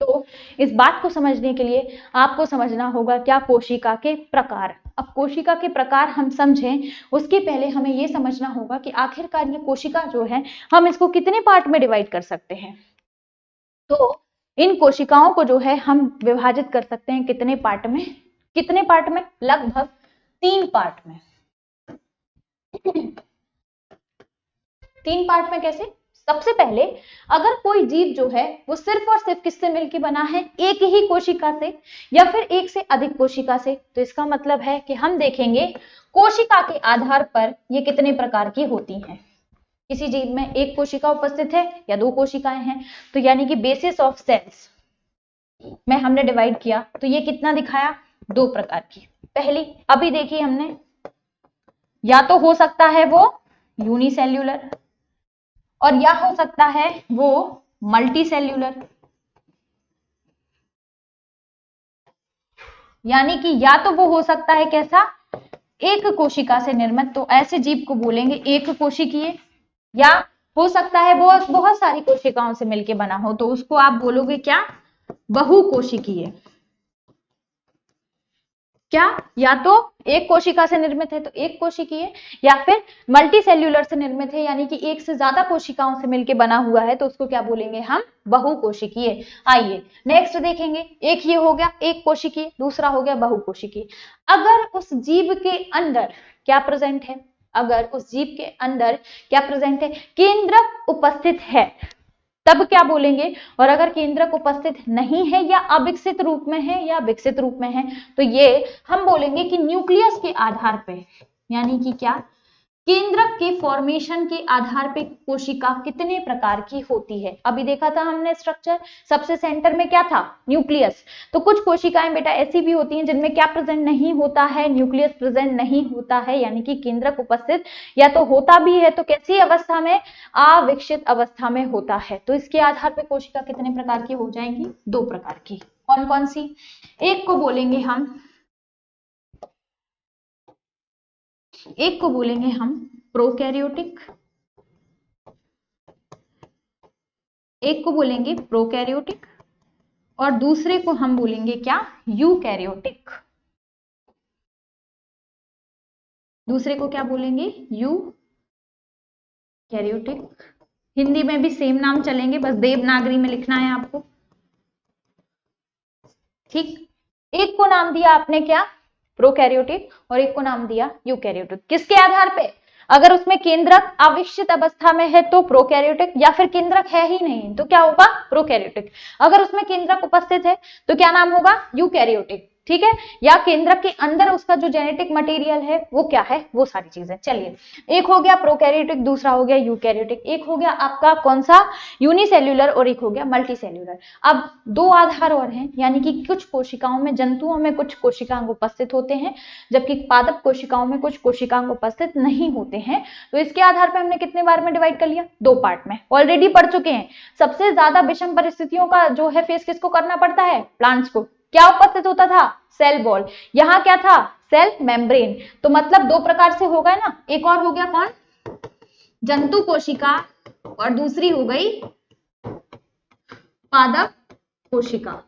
तो इस बात को समझने के लिए आपको समझना होगा क्या, कोशिका के प्रकार। अब कोशिका के प्रकार हम समझें उसके पहले हमें ये समझना होगा कि आखिरकार ये कोशिका जो है हम इसको कितने पार्ट में डिवाइड कर सकते हैं। तो इन कोशिकाओं को जो है हम विभाजित कर सकते हैं कितने पार्ट में, कितने पार्ट में, लगभग 3 पार्ट में। 3 पार्ट में कैसे, सबसे पहले अगर कोई जीव जो है वो सिर्फ और सिर्फ किससे मिलकर बना है, एक ही कोशिका से या फिर एक से अधिक कोशिका से, तो इसका मतलब है कि हम देखेंगे कोशिका के आधार पर ये कितने प्रकार की होती हैं। किसी जीव में एक कोशिका उपस्थित है या दो कोशिकाएं हैं, तो यानी कि बेसिस ऑफ सेल्स में हमने डिवाइड किया, तो ये कितना दिखाया, 2 प्रकार की। पहली अभी देखिए हमने, या तो हो सकता है वो यूनिसेल्यूलर और या हो सकता है वो मल्टी सेल्यूलर, यानी कि या तो वो हो सकता है कैसा, एक कोशिका से निर्मित, तो ऐसे जीव को बोलेंगे एक कोशिकीय, या हो सकता है वो बहुत सारी कोशिकाओं से मिलके बना हो, तो उसको आप बोलोगे क्या, बहुकोशिकीय। क्या, या तो एक कोशिका से निर्मित है तो एक कोशिकीय, या फिर मल्टी सेल्यूलर से निर्मित है यानी कि एक से ज्यादा कोशिकाओं से मिलके बना हुआ है, तो उसको क्या बोलेंगे हम, बहुकोशिकीय। आइए नेक्स्ट देखेंगे, एक ये हो गया एक कोशिकीय, दूसरा हो गया बहुकोशिकीय। अगर उस जीव के अंदर क्या प्रेजेंट है, अगर उस जीव के अंदर क्या प्रेजेंट है, केंद्रक उपस्थित है, तब क्या बोलेंगे। और अगर केंद्रक उपस्थित नहीं है या अविकसित रूप में है या विकसित रूप में है तो ये हम बोलेंगे कि न्यूक्लियस के आधार पे, यानी कि क्या, केंद्रक के फॉर्मेशन के आधार पे कोशिका कितने प्रकार की होती है। अभी देखा था हमने स्ट्रक्चर, सबसे सेंटर में क्या था, न्यूक्लियस। तो कुछ कोशिकाएं बेटा ऐसी भी होती हैं जिनमें क्या प्रेजेंट नहीं होता है, न्यूक्लियस प्रेजेंट नहीं होता है, यानी कि केंद्रक उपस्थित या तो होता भी है तो कैसी अवस्था में, अविकसित अवस्था में होता है। तो इसके आधार पर कोशिका कितने प्रकार की हो जाएंगी, 2 प्रकार की। कौन कौन सी, एक को बोलेंगे हम प्रोकैरियोटिक, एक को बोलेंगे प्रोकैरियोटिक और दूसरे को हम बोलेंगे क्या, यूकैरियोटिक। दूसरे को क्या बोलेंगे, यूकैरियोटिक। हिंदी में भी सेम नाम चलेंगे, बस देवनागरी में लिखना है आपको, ठीक। एक को नाम दिया आपने क्या, प्रोकैरियोटिक, और एक को नाम दिया यूकैरियोटिक। किसके आधार पे, अगर उसमें केंद्रक अविकसित अवस्था में है तो प्रोकैरियोटिक, या फिर केंद्रक है ही नहीं तो क्या होगा, प्रोकैरियोटिक। अगर उसमें केंद्रक उपस्थित है तो क्या नाम होगा, यूकैरियोटिक, ठीक है। या केंद्रक के अंदर उसका जो जेनेटिक मटेरियल है वो क्या है, वो सारी चीजें। चलिए, एक हो गया प्रोकैरियोटिक, दूसरा हो गया यूकैरियोटिक। एक हो गया आपका कौन सा, यूनिसेल्यूलर, और एक हो गया मल्टीसेल्यूलर। अब 2 आधार और हैं, यानी कि कुछ कोशिकाओं में, जंतुओं में कुछ कोशिकांग उपस्थित होते हैं जबकि पादप कोशिकाओं में कुछ कोशिकांग उपस्थित नहीं होते हैं। तो इसके आधार पर हमने कितने बार में डिवाइड कर लिया, 2 पार्ट में, ऑलरेडी पढ़ चुके हैं। सबसे ज्यादा विषम परिस्थितियों का जो है फेस किसको करना पड़ता है, प्लांट्स को। क्या उपस्थित होता था, सेल वॉल। यहां क्या था, सेल मेम्ब्रेन। तो मतलब 2 प्रकार से हो गए ना। एक और हो गया कौन, जंतु कोशिका, और दूसरी हो गई पादप कोशिका।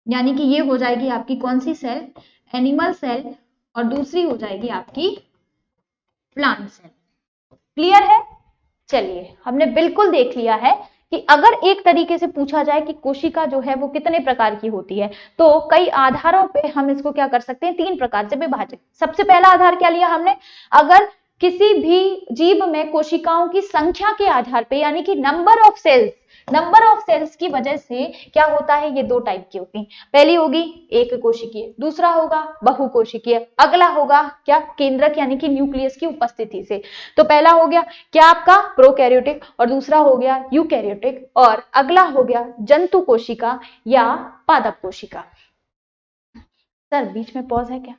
यानी कि ये हो जाएगी आपकी कौन सी सेल, एनिमल सेल, और दूसरी हो जाएगी आपकी प्लांट सेल। क्लियर है। चलिए, हमने बिल्कुल देख लिया है कि अगर एक तरीके से पूछा जाए कि कोशिका जो है वो कितने प्रकार की होती है तो कई आधारों पे हम इसको क्या कर सकते हैं, 3 प्रकार से विभाजित। सबसे पहला आधार क्या लिया हमने, अगर किसी भी जीव में कोशिकाओं की संख्या के आधार पे, यानी कि नंबर ऑफ सेल्स की वजह से क्या होता है, ये 2 टाइप की होती हैं। पहली होगी एक कोशिकीय, दूसरा होगा बहुकोशिकीय, अगला होगा क्या, केंद्रक यानी कि न्यूक्लियस की उपस्थिति से। तो पहला हो गया क्या आपका प्रोकैरियोटिक, और दूसरा हो गया यूकैरियोटिक, और अगला हो गया जंतु कोशिका या पादप कोशिका। सर बीच में पॉज है क्या।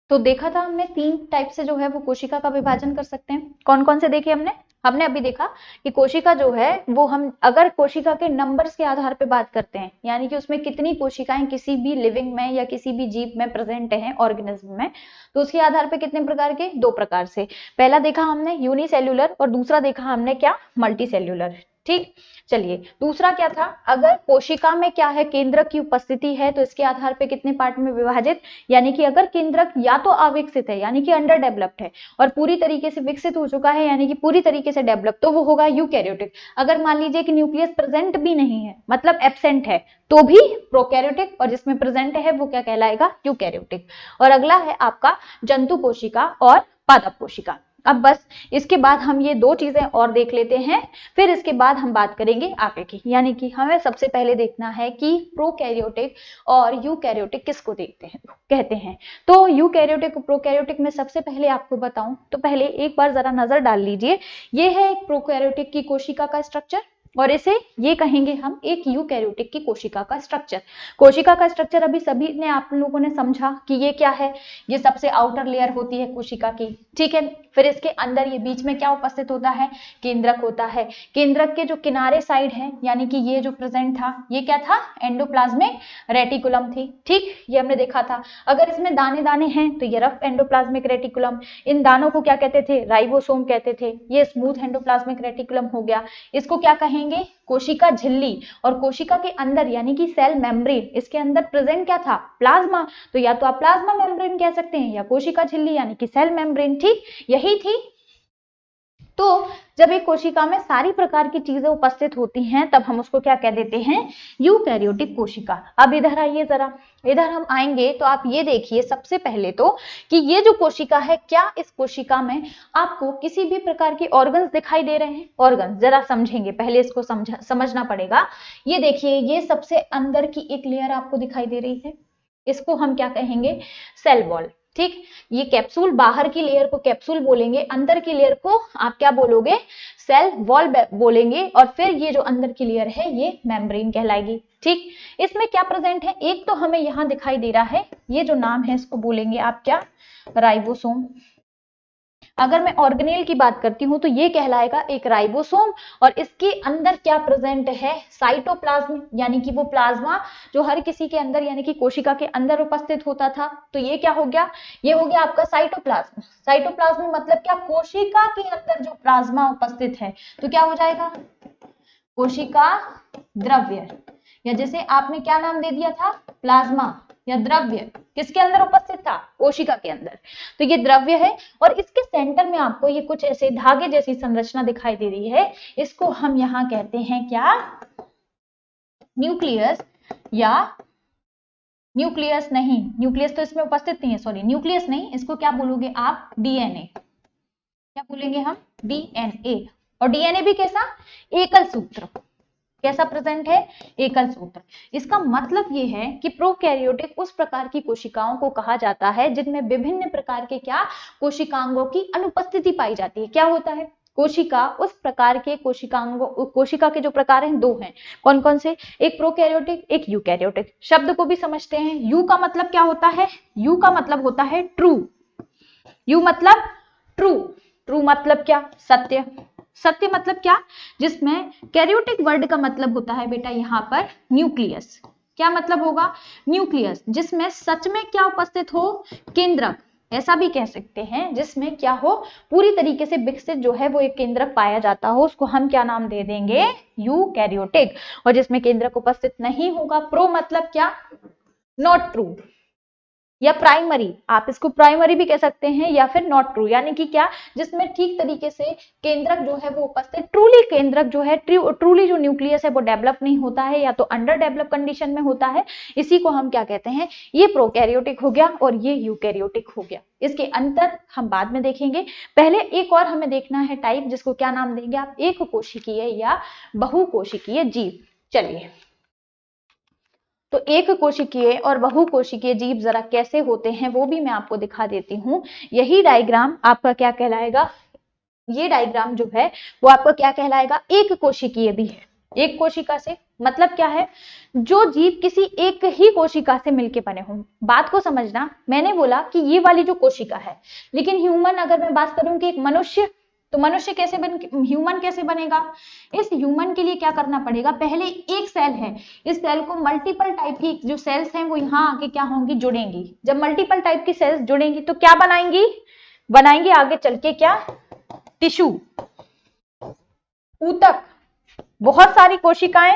तो देखा था हमने 3 टाइप से जो है वो कोशिका का विभाजन कर सकते हैं। कौन कौन से देखे हमने अभी देखा कि कोशिका जो है वो हम अगर कोशिका के नंबर्स के आधार पे बात करते हैं, यानी कि उसमें कितनी कोशिकाएं किसी भी लिविंग में या किसी भी जीव में प्रेजेंट हैं ऑर्गेनिज्म में, तो उसके आधार पे कितने प्रकार के, 2 प्रकार से। पहला देखा हमने यूनिसेल्यूलर, और दूसरा देखा हमने क्या, मल्टीसेल्यूलर, ठीक। चलिए, दूसरा क्या था, अगर कोशिका में क्या है, केंद्रक की उपस्थिति है तो इसके आधार पे कितने पार्ट में विभाजित, यानी कि अगर केंद्रक या तो अविकसित है यानी कि अंडर डेवलप्ड है, और पूरी तरीके से विकसित हो चुका है यानी कि पूरी तरीके से डेवलप, तो वो होगा यूकैरियोटिक। अगर मान लीजिए कि न्यूक्लियस प्रेजेंट भी नहीं है, मतलब एब्सेंट है, तो भी प्रोकैरियोटिक, और जिसमें प्रेजेंट है वो क्या कहलाएगा, यूकैरियोटिक। और अगला है आपका जंतु कोशिका और पादप कोशिका। अब बस इसके बाद हम ये 2 चीजें और देख लेते हैं, फिर इसके बाद हम बात करेंगे आगे की। यानी कि हमें सबसे पहले देखना है कि प्रोकैरियोटिक और यूकैरियोटिक किसको देखते हैं, कहते हैं। तो यूकैरियोटिक और प्रोकैरियोटिक में सबसे पहले आपको बताऊं तो पहले एक बार जरा नजर डाल लीजिए। ये है एक प्रोकैरियोटिक की कोशिका का स्ट्रक्चर, और इसे ये कहेंगे हम एक यूकैरियोटिक की कोशिका का स्ट्रक्चर। कोशिका का स्ट्रक्चर अभी सभी ने आप लोगों ने समझा कि ये क्या है, ये सबसे आउटर लेयर होती है कोशिका की, ठीक है। फिर इसके अंदर ये बीच में क्या उपस्थित होता है, केंद्रक होता है। केंद्रक के जो किनारे साइड है, यानी कि ये जो प्रेजेंट था, ये क्या था, एंडोप्लाज्मिक रेटिकुलम थी, ठीक, ये हमने देखा था। अगर इसमें दाने दाने हैं तो ये रफ एंडोप्लाज्मिक रेटिकुलम, इन दानों को क्या कहते थे, राइबोसोम कहते थे। ये स्मूथ एंडोप्लाज्मिक रेटिकुलम हो गया, इसको क्या कहेंगे, कोशिका झिल्ली। और कोशिका के अंदर यानी कि सेल मेम्ब्रेन, इसके अंदर प्रेजेंट क्या था, प्लाज्मा। तो या तो आप प्लाज्मा मेम्ब्रेन कह सकते हैं या कोशिका झिल्ली यानी कि सेल मेम्ब्रेन, ठीक। यही थी तो जब एक कोशिका में सारी प्रकार की चीजें उपस्थित होती हैं तब हम उसको क्या कह देते हैं, यूकैरियोटिक कोशिका। अब इधर आइए जरा, इधर हम आएंगे तो आप ये देखिए सबसे पहले तो कि ये जो कोशिका है, क्या इस कोशिका में आपको किसी भी प्रकार के ऑर्गन्स दिखाई दे रहे हैं? ऑर्गन्स जरा समझेंगे, पहले इसको समझना पड़ेगा। ये देखिए, ये सबसे अंदर की एक लेयर आपको दिखाई दे रही है, इसको हम क्या कहेंगे, सेल वॉल। ठीक, ये कैप्सूल, बाहर की लेयर को कैप्सूल बोलेंगे, अंदर की लेयर को आप क्या बोलोगे, सेल वॉल बोलेंगे, और फिर ये जो अंदर की लेयर है ये मेम्ब्रेन कहलाएगी। ठीक, इसमें क्या प्रेजेंट है, एक तो हमें यहां दिखाई दे रहा है, ये जो नाम है इसको बोलेंगे आप क्या, राइबोसोम। अगर मैं ऑर्गेनेल की बात करती हूं तो ये कहलाएगा एक राइबोसोम, और इसके अंदर क्या प्रेजेंट है, साइटोप्लाज्म, यानी कि वो प्लाज्मा जो हर किसी के अंदर यानी कि कोशिका के अंदर उपस्थित होता था। तो ये क्या हो गया, ये हो गया आपका साइटोप्लाज्म। साइटोप्लाज्म मतलब क्या, कोशिका के अंदर जो प्लाज्मा उपस्थित है, तो क्या हो जाएगा, कोशिका द्रव्य, या जैसे आपने क्या नाम दे दिया था, प्लाज्मा या द्रव्य, किसके अंदर उपस्थित था, कोशिका के अंदर। तो ये द्रव्य है, और इसके सेंटर में आपको ये कुछ ऐसे धागे जैसी संरचना दिखाई दे रही है, इसको हम यहां कहते हैं क्या, न्यूक्लियस, या न्यूक्लियस नहीं, न्यूक्लियस तो इसमें उपस्थित नहीं है, सॉरी न्यूक्लियस नहीं, इसको क्या बोलोगे आप, डीएनए। क्या बोलेंगे हम, डीएनए। और डीएनए भी कैसा, एकल सूत्र, कैसा प्रेजेंट है, एकल सूत्र। इसका मतलब ये है कि प्रोकैरियोटिक उस प्रकार की कोशिकाओं को कहा जाता है जिनमें विभिन्न प्रकार के क्या, कोशिकांगों की अनुपस्थिति पाई जाती है। क्या होता है, कोशिका, उस प्रकार के कोशिकांगों, कोशिका के जो प्रकार हैं दो हैं, कौन कौन से, एक प्रोकैरियोटिक, एक यूकैरियोटिक। शब्द को भी समझते हैं, यू का मतलब क्या होता है, यू का मतलब होता है ट्रू, यू मतलब ट्रू, ट्रू मतलब क्या, सत्य, सत्य मतलब क्या, जिसमें कैरियोटिक वर्ड का मतलब होता है बेटा यहाँ पर न्यूक्लियस। क्या मतलब होगा, न्यूक्लियस, जिसमें सच में क्या उपस्थित हो, केंद्रक, ऐसा भी कह सकते हैं, जिसमें क्या हो, पूरी तरीके से विकसित जो है वो एक केंद्रक पाया जाता हो, उसको हम क्या नाम दे देंगे, यूकैरियोटिक। और जिसमें केंद्रक उपस्थित नहीं होगा, प्रो मतलब क्या, नॉट ट्रू, या प्राइमरी, आप इसको प्राइमरी भी कह सकते हैं, या फिर नॉट ट्रू, यानी कि क्या, जिसमें ठीक तरीके से केंद्रक जो है वो उपस्थित, ट्रूली केंद्रक जो है, ट्रूली जो न्यूक्लियस है वो डेवलप नहीं होता है, या तो अंडर डेवलप कंडीशन में होता है, इसी को हम क्या कहते हैं, ये प्रोकैरियोटिक हो गया और ये यूकैरियोटिक हो गया। इसके अंतर हम बाद में देखेंगे, पहले एक और हमें देखना है टाइप, जिसको क्या नाम देंगे आप, एक कोशिकीय या बहुकोशिकीय जीव। चलिए, तो एक कोशिकीय और बहुकोशिकीय जीव जरा कैसे होते हैं वो भी मैं आपको दिखा देती हूँ। यही डायग्राम आपका क्या कहलाएगा, ये डायग्राम जो है वो आपका क्या कहलाएगा, एक कोशिकीय भी है। एक कोशिका से मतलब क्या है, जो जीव किसी एक ही कोशिका से मिलके बने हों। बात को समझना, मैंने बोला कि ये वाली जो कोशिका है, लेकिन ह्यूमन अगर मैं बात करूं कि एक मनुष्य, तो मनुष्य कैसे ह्यूमन कैसे बनेगा, इस ह्यूमन के लिए क्या करना पड़ेगा, पहले एक सेल है, इस सेल को मल्टीपल टाइप की जो सेल्स हैं वो यहाँ आके क्या होंगी, जुड़ेंगी। जब मल्टीपल टाइप की सेल्स जुड़ेंगी तो क्या बनाएंगी, बनाएंगे आगे चल के क्या, टिश्यू, ऊतक, बहुत सारी कोशिकाएं,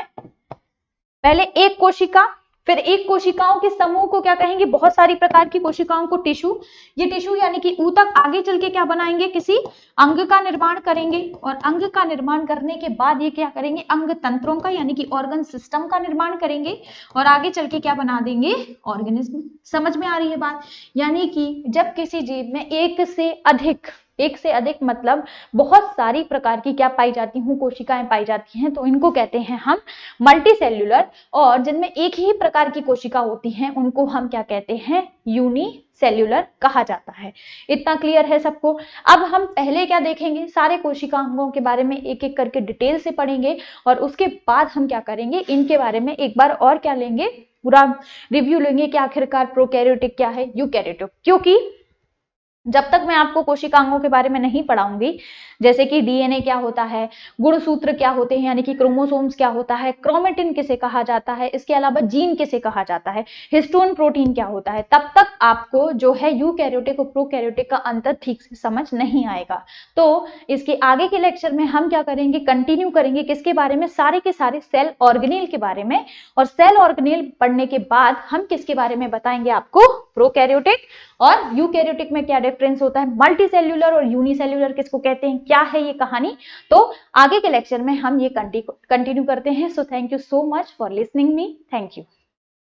पहले एक कोशिका, फिर एक कोशिकाओं के समूह को क्या कहेंगे, बहुत सारी प्रकार की कोशिकाओं को टिश्यू। ये टिश्यू यानी कि ऊतक आगे चल के क्या बनाएंगे, किसी अंग का निर्माण करेंगे, और अंग का निर्माण करने के बाद ये क्या करेंगे, अंग तंत्रों का यानी कि ऑर्गन सिस्टम का निर्माण करेंगे, और आगे चल के क्या बना देंगे, ऑर्गेनिज्म। समझ में आ रही है बात, यानी कि जब किसी जीव में एक से अधिक मतलब बहुत सारी प्रकार की क्या पाई जाती हूँ, कोशिकाएं पाई जाती हैं, तो इनको कहते हैं हम मल्टी सेल्यूलर। और जिनमें एक ही प्रकार की कोशिका होती हैं उनको हम क्या कहते हैं, यूनिसेल्यूलर कहा जाता है। इतना क्लियर है सबको। अब हम पहले क्या देखेंगे, सारे कोशिकांगों के बारे में एक एक करके डिटेल से पढ़ेंगे, और उसके बाद हम क्या करेंगे, इनके बारे में एक बार और क्या लेंगे, पूरा रिव्यू लेंगे कि आखिरकार प्रोकैरियोटिक क्या है, यूकैरियोटिक। क्योंकि जब तक मैं आपको कोशिकांगों के बारे में नहीं पढ़ाऊंगी, जैसे कि डीएनए क्या होता है, गुणसूत्र क्या होते हैं यानी कि क्रोमोसोम्स क्या होता है, क्रोमेटिन किसे कहा जाता है, इसके अलावा जीन किसे कहा जाता है, हिस्टोन प्रोटीन क्या होता है, तब तक आपको जो है यूकैरियोटिक और प्रोकैरियोटिक का अंतर ठीक से समझ नहीं आएगा। तो इसके आगे के लेक्चर में हम क्या करेंगे, कंटिन्यू करेंगे किसके बारे में, सारे के सारे सेल ऑर्गेनेल के बारे में। और सेल ऑर्गेनेल पढ़ने के बाद हम किसके बारे में बताएंगे आपको, प्रोकैरियोटिक और यूकैरियोटिक में क्या डिफरेंस होता है, मल्टी सेल्यूलर और यूनिसेल्यूलर किसको कहते हैं, क्या है ये कहानी, तो आगे के लेक्चर में हम ये कंटिन्यू करते हैं। So thank you so much for listening me, thank you.